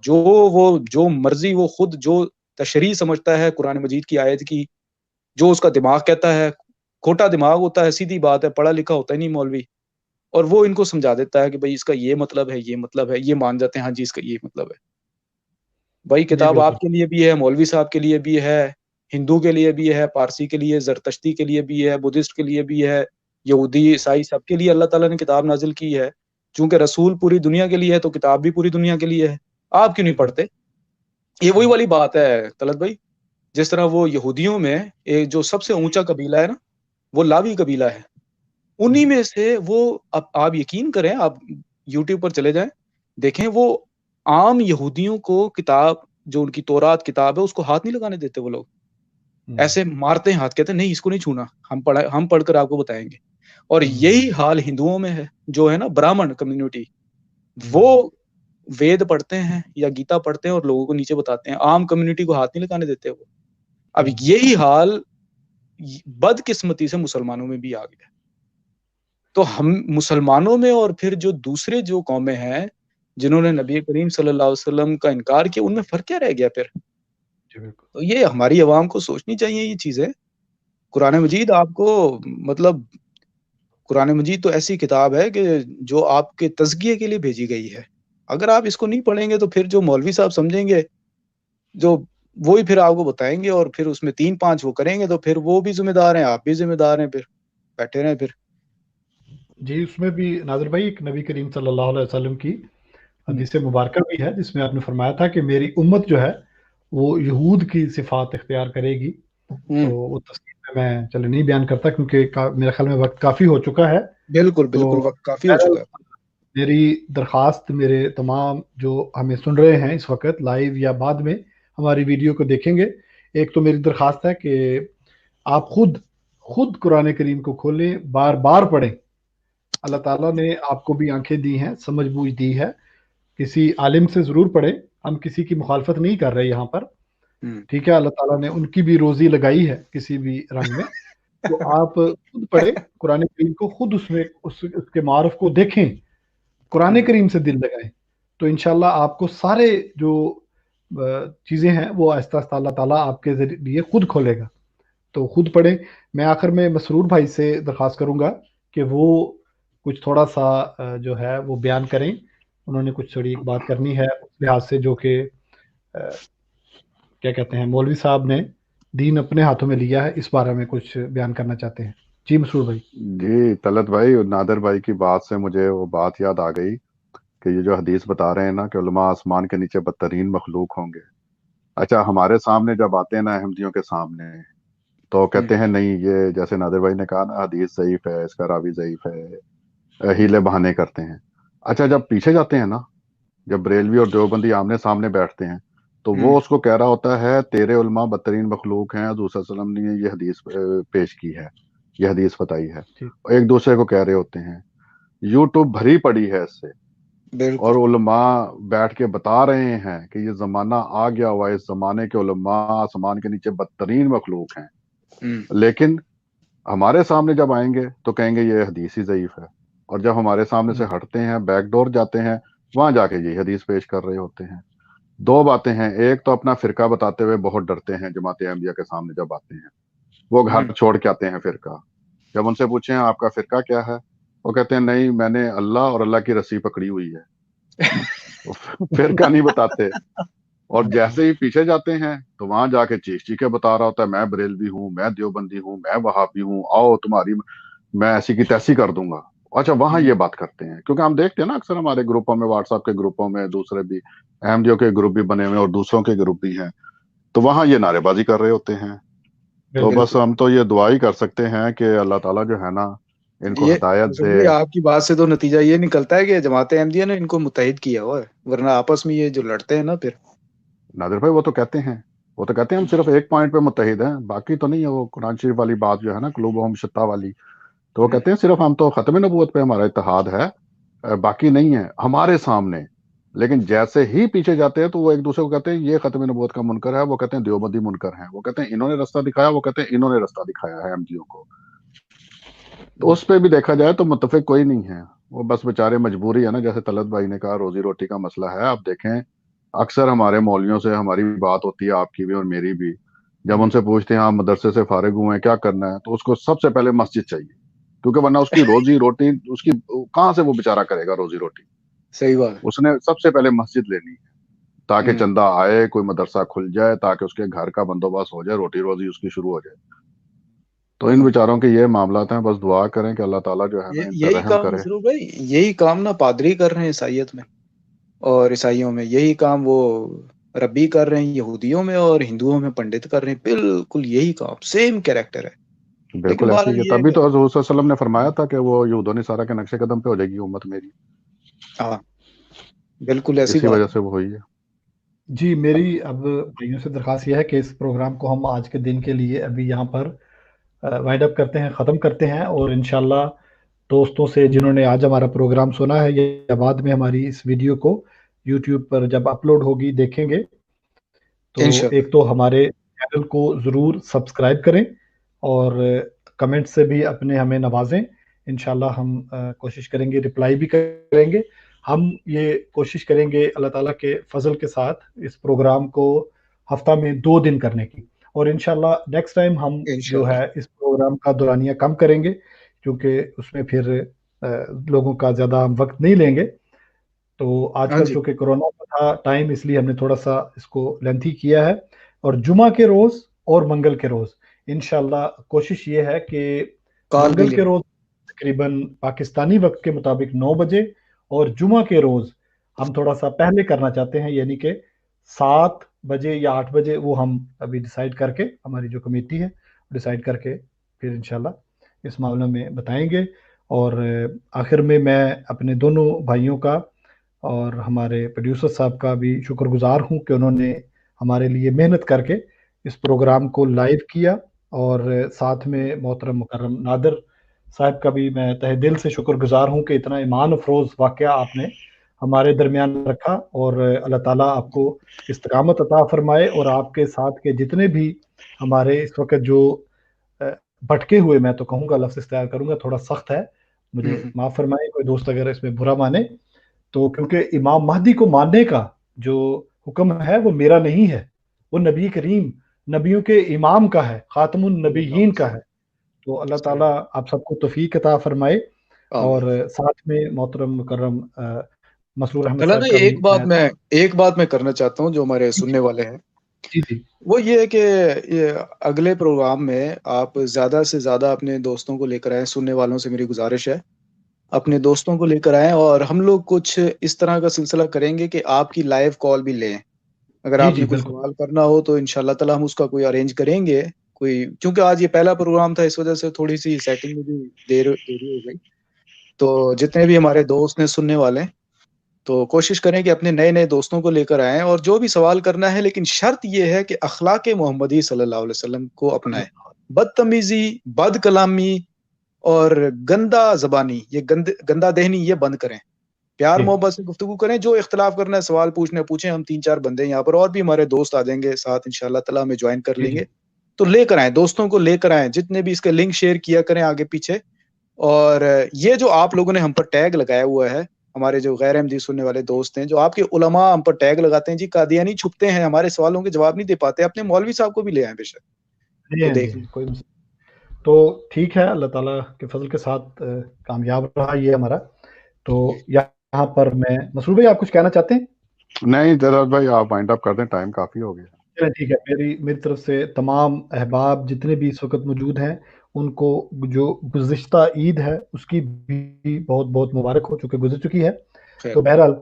جو مرضی وہ خود جو تشریح سمجھتا ہے قرآن مجید کی آیت کی، جو اس کا دماغ کہتا ہے، کھوٹا دماغ ہوتا ہے، سیدھی بات ہے، پڑھا لکھا ہوتا ہی نہیں مولوی، اور وہ ان کو سمجھا دیتا ہے کہ بھائی اس کا یہ مطلب ہے، یہ مطلب ہے، یہ مان جاتے ہیں ہاں جی اس کا یہ مطلب ہے. بھائی کتاب آپ کے لیے بھی ہے، مولوی صاحب کے لیے بھی ہے، ہندو کے لیے بھی ہے، پارسی کے لیے، زرتشتی کے لیے بھی ہے، بدھسٹ کے لیے بھی ہے، یہودی عیسائی سب کے لیے اللہ تعالیٰ نے کتاب نازل کی ہے. چونکہ رسول پوری دنیا کے لیے ہے تو کتاب بھی پوری دنیا کے لیے ہے. آپ کیوں نہیں پڑھتے؟ یہ وہی والی بات ہے طلعت بھائی، جس طرح وہ یہودیوں میں ایک جو سب سے اونچا قبیلہ ہے نا، وہ لاوی قبیلہ ہے. انہی میں سے وہ آپ یقین کریں، آپ یوٹیوب پر چلے جائیں، دیکھیں، وہ عام یہودیوں کو کتاب جو ان کی تورات کتاب ہے اس کو ہاتھ نہیں لگانے دیتے وہ لوگ. ایسے مارتے ہیں ہاتھ, کہتے ہیں نہیں اس کو نہیں چھونا, ہم پڑھ کر آپ کو بتائیں گے. اور یہی حال ہندوؤں میں ہے, جو ہے نا برامن کمیونٹی, وہ وید پڑھتے ہیں یا گیتا پڑھتے ہیں اور لوگوں کو نیچے بتاتے ہیں, عام کمیونٹی کو ہاتھ نہیں لگانے دیتے وہ. اب یہی حال بدقسمتی سے مسلمانوں میں بھی آ گیا. تو ہم مسلمانوں میں اور پھر جو دوسرے جو قومیں ہیں جنہوں نے نبی کریم صلی اللہ علیہ وسلم کا انکار کیا, ان میں فرق کیا رہ گیا پھر؟ تو یہ ہماری عوام کو سوچنی چاہیے یہ چیزیں. قرآن مجید آپ کو مطلب قرآن مجید تو ایسی کتاب ہے کہ جو آپ کے تزکیے کے لیے بھیجی گئی ہے. اگر آپ اس کو نہیں پڑھیں گے تو پھر جو مولوی صاحب سمجھیں گے, جو وہی پھر آپ کو بتائیں گے, اور پھر اس میں 3-5 وہ کریں گے, تو پھر وہ بھی ذمہ دار ہیں, آپ بھی ذمہ دار ہیں, پھر بیٹھے رہیں پھر. جی اس میں بھی ناظر بھائی ایک نبی کریم صلی اللہ علیہ وسلم کی حدیث مبارکہ بھی ہے جس میں آپ نے فرمایا تھا کہ میری امت جو ہے وہ یہود کی صفات اختیار کرے گی. تو وہ تفصیل میں چلے نہیں بیان کرتا کیونکہ میرے خیال میں وقت کافی ہو چکا ہے. بالکل بالکل وقت کافی ہو چکا ہے. میری درخواست میرے تمام جو ہمیں سن رہے ہیں اس وقت لائیو یا بعد میں ہماری ویڈیو کو دیکھیں گے, ایک تو میری درخواست ہے کہ آپ خود قرآن کریم کو کھولیں, بار بار پڑھیں. اللہ تعالیٰ نے آپ کو بھی آنکھیں دی ہیں, سمجھ بوجھ دی ہے. کسی عالم سے ضرور پڑھیں, ہم کسی کی مخالفت نہیں کر رہے یہاں پر, ٹھیک ہے. اللہ تعالیٰ نے ان کی بھی روزی لگائی ہے کسی بھی رنگ میں. تو آپ خود پڑھیں قرآن کریم کو, خود اس میں اس کے معارف کو دیکھیں, قرآن کریم سے دل لگائیں, تو انشاءاللہ آپ کو سارے جو چیزیں ہیں وہ آہستہ آہستہ اللہ تعالیٰ آپ کے ذریعے خود کھولے گا. تو خود پڑھیں. میں آخر میں مسرور بھائی سے درخواست کروں گا کہ وہ کچھ تھوڑا سا جو ہے وہ بیان کریں. انہوں نے کچھ تھوڑی بات کرنی ہے اس لحاظ سے جو کہ کیا کہتے ہیں مولوی صاحب نے دین اپنے ہاتھوں میں لیا ہے, اس بارے میں کچھ بیان کرنا چاہتے ہیں. جی مسرور بھائی. جی طلعت بھائی, نادر بھائی کی بات سے مجھے وہ بات یاد آ گئی کہ یہ جو حدیث بتا رہے ہیں نا کہ علماء آسمان کے نیچے بدترین مخلوق ہوں گے. اچھا ہمارے سامنے جب آتے ہیں نا احمدیوں کے سامنے, تو کہتے ہیں نہیں یہ جیسے نادر بھائی نے کہا نا حدیث ضعیف ہے, اس کا راوی ضعیف ہے, ہیلے بہانے کرتے ہیں. اچھا جب پیچھے جاتے ہیں نا, جب بریلوی اور دیوبندی آمنے سامنے بیٹھتے ہیں تو وہ اس کو کہہ رہا ہوتا ہے تیرے علماء بدترین مخلوق ہیں, حضور صلی اللہ علیہ وسلم نے یہ حدیث پیش کی ہے, یہ حدیث بتائی ہے. ایک دوسرے کو کہہ رہے ہوتے ہیں. یوٹیوب بھری پڑی ہے اس سے, اور علماء بیٹھ کے بتا رہے ہیں کہ یہ زمانہ آ گیا ہوا ہے, اس زمانے کے علماء آسمان کے نیچے بدترین مخلوق ہیں. لیکن ہمارے سامنے جب آئیں گے تو کہیں گے یہ حدیث ہی ضعیف ہے, اور جب ہمارے سامنے سے ہٹتے ہیں بیک ڈور جاتے ہیں وہاں جا کے یہ حدیث پیش کر رہے ہوتے ہیں. دو باتیں ہیں, ایک تو اپنا فرقہ بتاتے ہوئے بہت ڈرتے ہیں جماعت احمدیہ کے سامنے جب آتے ہیں, وہ گھر چھوڑ کے آتے ہیں فرقہ. جب ان سے پوچھیں آپ کا فرقہ کیا ہے, وہ کہتے ہیں نہیں میں نے اللہ اور اللہ کی رسی پکڑی ہوئی ہے, فرقہ نہیں بتاتے. اور جیسے ہی پیچھے جاتے ہیں تو وہاں جا کے چیخ کے بتا رہا ہوتا ہے میں بریلوی ہوں, میں دیوبندی ہوں, میں وہابی ہوں, آؤ تمہاری میں ایسی کی تیسی کر دوں گا. اچھا وہاں یہ بات کرتے ہیں, کیونکہ ہم دیکھتے ہیں نا اکثر ہمارے گروپوں میں, واٹس ایپ کے گروپوں میں, دوسرے بھی احمدیوں کے گروپ بھی بنے ہوئے اور دوسروں کے گروپ بھی ہیں, تو وہاں یہ نعرے بازی کر رہے ہوتے ہیں. تو بس ہم تو یہ دعا ہی کر سکتے ہیں کہ اللہ تعالیٰ جو ہے نا ان کو ہدایت دے. آپ کی بات سے تو نتیجہ یہ نکلتا ہے کہ جماعت احمدیہ نے ان کو متحد کیا ہوا ہے, ورنہ آپس میں یہ جو لڑتے ہیں نا پھر. نادر بھائی وہ تو کہتے ہیں ہم صرف ایک پوائنٹ پہ متحد ہیں, باقی تو نہیں ہے. وہ قرآن شریف والی بات جو ہے نا قلوبہم شتیٰ والی, تو وہ کہتے ہیں صرف ہم تو ختم نبوت پہ ہمارا اتحاد ہے, باقی نہیں ہے ہمارے سامنے. لیکن جیسے ہی پیچھے جاتے ہیں تو وہ ایک دوسرے کو کہتے ہیں یہ ختم نبوت کا منکر ہے, وہ کہتے ہیں دیوبندی منکر ہیں, وہ کہتے ہیں انہوں نے رستہ دکھایا, وہ کہتے ہیں انہوں نے رستہ دکھایا ہے احمدیوں کو. تو اس پہ بھی دیکھا جائے تو متفق کوئی نہیں ہے, وہ بس بیچارے مجبوری ہے نا, جیسے طلعت بھائی نے کہا روزی روٹی کا مسئلہ ہے. آپ دیکھیں اکثر ہمارے مولویوں سے ہماری بات ہوتی ہے, آپ کی بھی اور میری بھی, جب ان سے پوچھتے ہیں آپ مدرسے سے فارغ ہوئے ہیں کیا کرنا ہے, تو اس کو سب سے پہلے مسجد چاہیے, کیونکہ ورنہ اس کی روزی روٹی اس کی کہاں سے وہ بیچارہ کرے گا روزی روٹی. صحیح بات, اس نے سب سے پہلے مسجد لینی ہے تاکہ چندہ آئے, کوئی مدرسہ کھل جائے, تاکہ اس کے گھر کا بندوبست ہو جائے, روٹی روزی اس کی شروع ہو جائے. تو ان بیچاروں کے یہ معاملات ہیں, بس دعا کریں کہ اللہ تعالیٰ جو ہے نا ان پہ رحم کرے. بھائی یہی کام نا پادری کر رہے ہیں عیسائیت میں اور عیسائیوں میں, یہی کام وہ ربی کر رہے ہیں یہودیوں میں, اور ہندوؤں میں پنڈت کر رہے ہیں. بالکل یہی کام, سیم کیریکٹر ہے. بالکل ایسے ہی ہے, تبھی تو حضور صلی اللہ علیہ وسلم نے فرمایا تھا کہ وہ یہود و نصارہ کے نقش قدم پہ ہو جائے گی امت میری. ہاں بالکل ایسی وجہ سے وہ ہوئی ہے. جی میری اب بھائیوں سے درخواست یہ ہے کہ اس پروگرام کو ہم آج کے دن کے لیے ابھی یہاں پر وائنڈ اپ کرتے ہیں، ختم کرتے ہیں، اور انشاءاللہ دوستوں سے جنہوں نے آج ہمارا پروگرام سنا ہے یا بعد میں ہماری اس ویڈیو کو یوٹیوب پر جب اپلوڈ ہوگی دیکھیں گے، تو انشاءاللہ ایک تو ہمارے چینل کو ضرور سبسکرائب کریں اور کمنٹ سے بھی اپنے ہمیں نوازیں. انشاءاللہ ہم کوشش کریں گے، رپلائی بھی کریں گے. ہم یہ کوشش کریں گے اللہ تعالیٰ کے فضل کے ساتھ اس پروگرام کو ہفتہ میں 2 دن کرنے کی، اور انشاءاللہ نیکسٹ ٹائم ہم جو انشاءاللہ ہے اس پروگرام کا دورانیہ کم کریں گے، کیونکہ اس میں پھر لوگوں کا زیادہ ہم وقت نہیں لیں گے. تو آج ہاں کل جی چونکہ کرونا کا تھا ٹائم، اس لیے ہم نے تھوڑا سا اس کو لینتھی کیا ہے. اور جمعہ کے روز اور منگل کے روز انشاءاللہ کوشش یہ ہے کہ کال بھی منگل لیں. کے روز تقریباً پاکستانی وقت کے مطابق 9 بجے، اور جمعہ کے روز ہم تھوڑا سا پہلے کرنا چاہتے ہیں، یعنی کہ 7 بجے یا 8 بجے. وہ ہم ابھی ڈیسائیڈ کر کے، ہماری جو کمیٹی ہے ڈیسائیڈ کر کے پھر انشاءاللہ اس معاملے میں بتائیں گے. اور آخر میں اپنے دونوں بھائیوں کا اور ہمارے پروڈیوسر صاحب کا بھی شکر گزار ہوں کہ انہوں نے ہمارے لیے محنت کر کے اس پروگرام کو لائیو کیا. اور ساتھ میں محترم مکرم نادر صاحب کا بھی میں تہ دل سے شکر گزار ہوں کہ اتنا ایمان افروز واقعہ آپ نے ہمارے درمیان رکھا. اور اللہ تعالیٰ آپ کو استقامت عطا فرمائے، اور آپ کے ساتھ کے جتنے بھی ہمارے اس وقت جو بھٹکے ہوئے، میں تو کہوں گا، لفظ استعمال کروں گا، تھوڑا سخت ہے، مجھے معاف فرمائے کوئی دوست اگر اس میں برا مانے تو، کیونکہ امام مہدی کو ماننے کا جو حکم ہے وہ میرا نہیں ہے، وہ نبی کریم نبیوں کے امام کا ہے، خاتم النبیین کا ہے. تو اللہ تعالیٰ آپ سب کو توفیق عطا فرمائے. اور ساتھ میں محترم مکرم مسرور احمد چلا صاحب نا، کا بھی ایک بات میں کرنا چاہتا ہوں جو ہمارے سننے والے ہیں، جی جی وہ یہ ہے کہ اگلے پروگرام میں آپ زیادہ سے زیادہ اپنے دوستوں کو لے کر آئیں. سننے والوں سے میری گزارش ہے اپنے دوستوں کو لے کر آئیں، اور ہم لوگ کچھ اس طرح کا سلسلہ کریں گے کہ آپ کی لائیو کال بھی لیں. اگر جی آپ جی نے کوئی بالکل سوال کرنا ہو تو انشاءاللہ تعالی ہم اس کا کوئی ارینج کریں گے. کیونکہ آج یہ پہلا پروگرام تھا، اس وجہ سے تھوڑی سی سیٹنگ میں بھی دیری ہو گئی. تو جتنے بھی ہمارے دوست نے سننے والے، تو کوشش کریں کہ اپنے نئے دوستوں کو لے کر آئیں، اور جو بھی سوال کرنا ہے، لیکن شرط یہ ہے کہ اخلاق محمدی صلی اللہ علیہ وسلم کو اپنائیں. بدتمیزی، بد کلامی اور گندا زبانی، یہ گندا دہنی، یہ بند کریں. پیار محبت سے گفتگو کریں. جو اختلاف کرنا ہے، سوال پوچھیں. ہم 3-4 بندے یہاں پر، اور بھی ہمارے دوست آ جائیں گے ساتھ انشاءاللہ تعالی، ہمیں جوائن کر لیں گے. تو لے کر آئیں، دوستوں کو لے کر آئیں، جتنے بھی اس کے لنک شیئر کیا کریں آگے پیچھے. اور یہ جو آپ لوگوں نے ہم پر ٹیگ لگایا ہوا ہے، ہمارے جو غیر احمدی سننے والے دوست ہیں، جو آپ کے علماء ہم پر ٹیگ لگاتے ہیں، جی قادیانی چھپتے ہیں، ہمارے سوالوں کے جواب نہیں دے پاتے، اپنے مولوی صاحب کو بھی لے آئیں بے شک. تو دیکھ لیں. کوئی مسئلہ. تو ٹھیک ہے، اللہ تعالیٰ کے فضل کے ساتھ کامیاب رہا یہ ہمارا. تو یہاں پر میں مسرور بھائی، آپ کچھ کہنا چاہتے ہیں؟ نہیں جلال بھائی، آپ وائنڈ اپ کر دیں، ٹائم کافی ہو گیا. چلیں ٹھیک ہے. میری طرف سے تمام احباب جتنے بھی اس وقت موجود ہیں، ان کو جو گزشتہ عید ہے اس کی بھی بہت بہت مبارک ہو، چونکہ گزر چکی ہے. تو بہرحال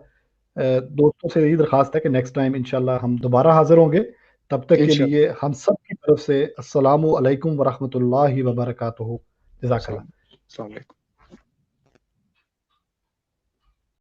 دوستوں سے یہی درخواست ہے کہ نیکسٹ ٹائم انشاءاللہ ہم دوبارہ حاضر ہوں گے. تب تک کے لیے ہم سب کی طرف سے السلام علیکم ورحمۃ اللہ وبرکاتہ. جزاک اللہ. السلام علیکم.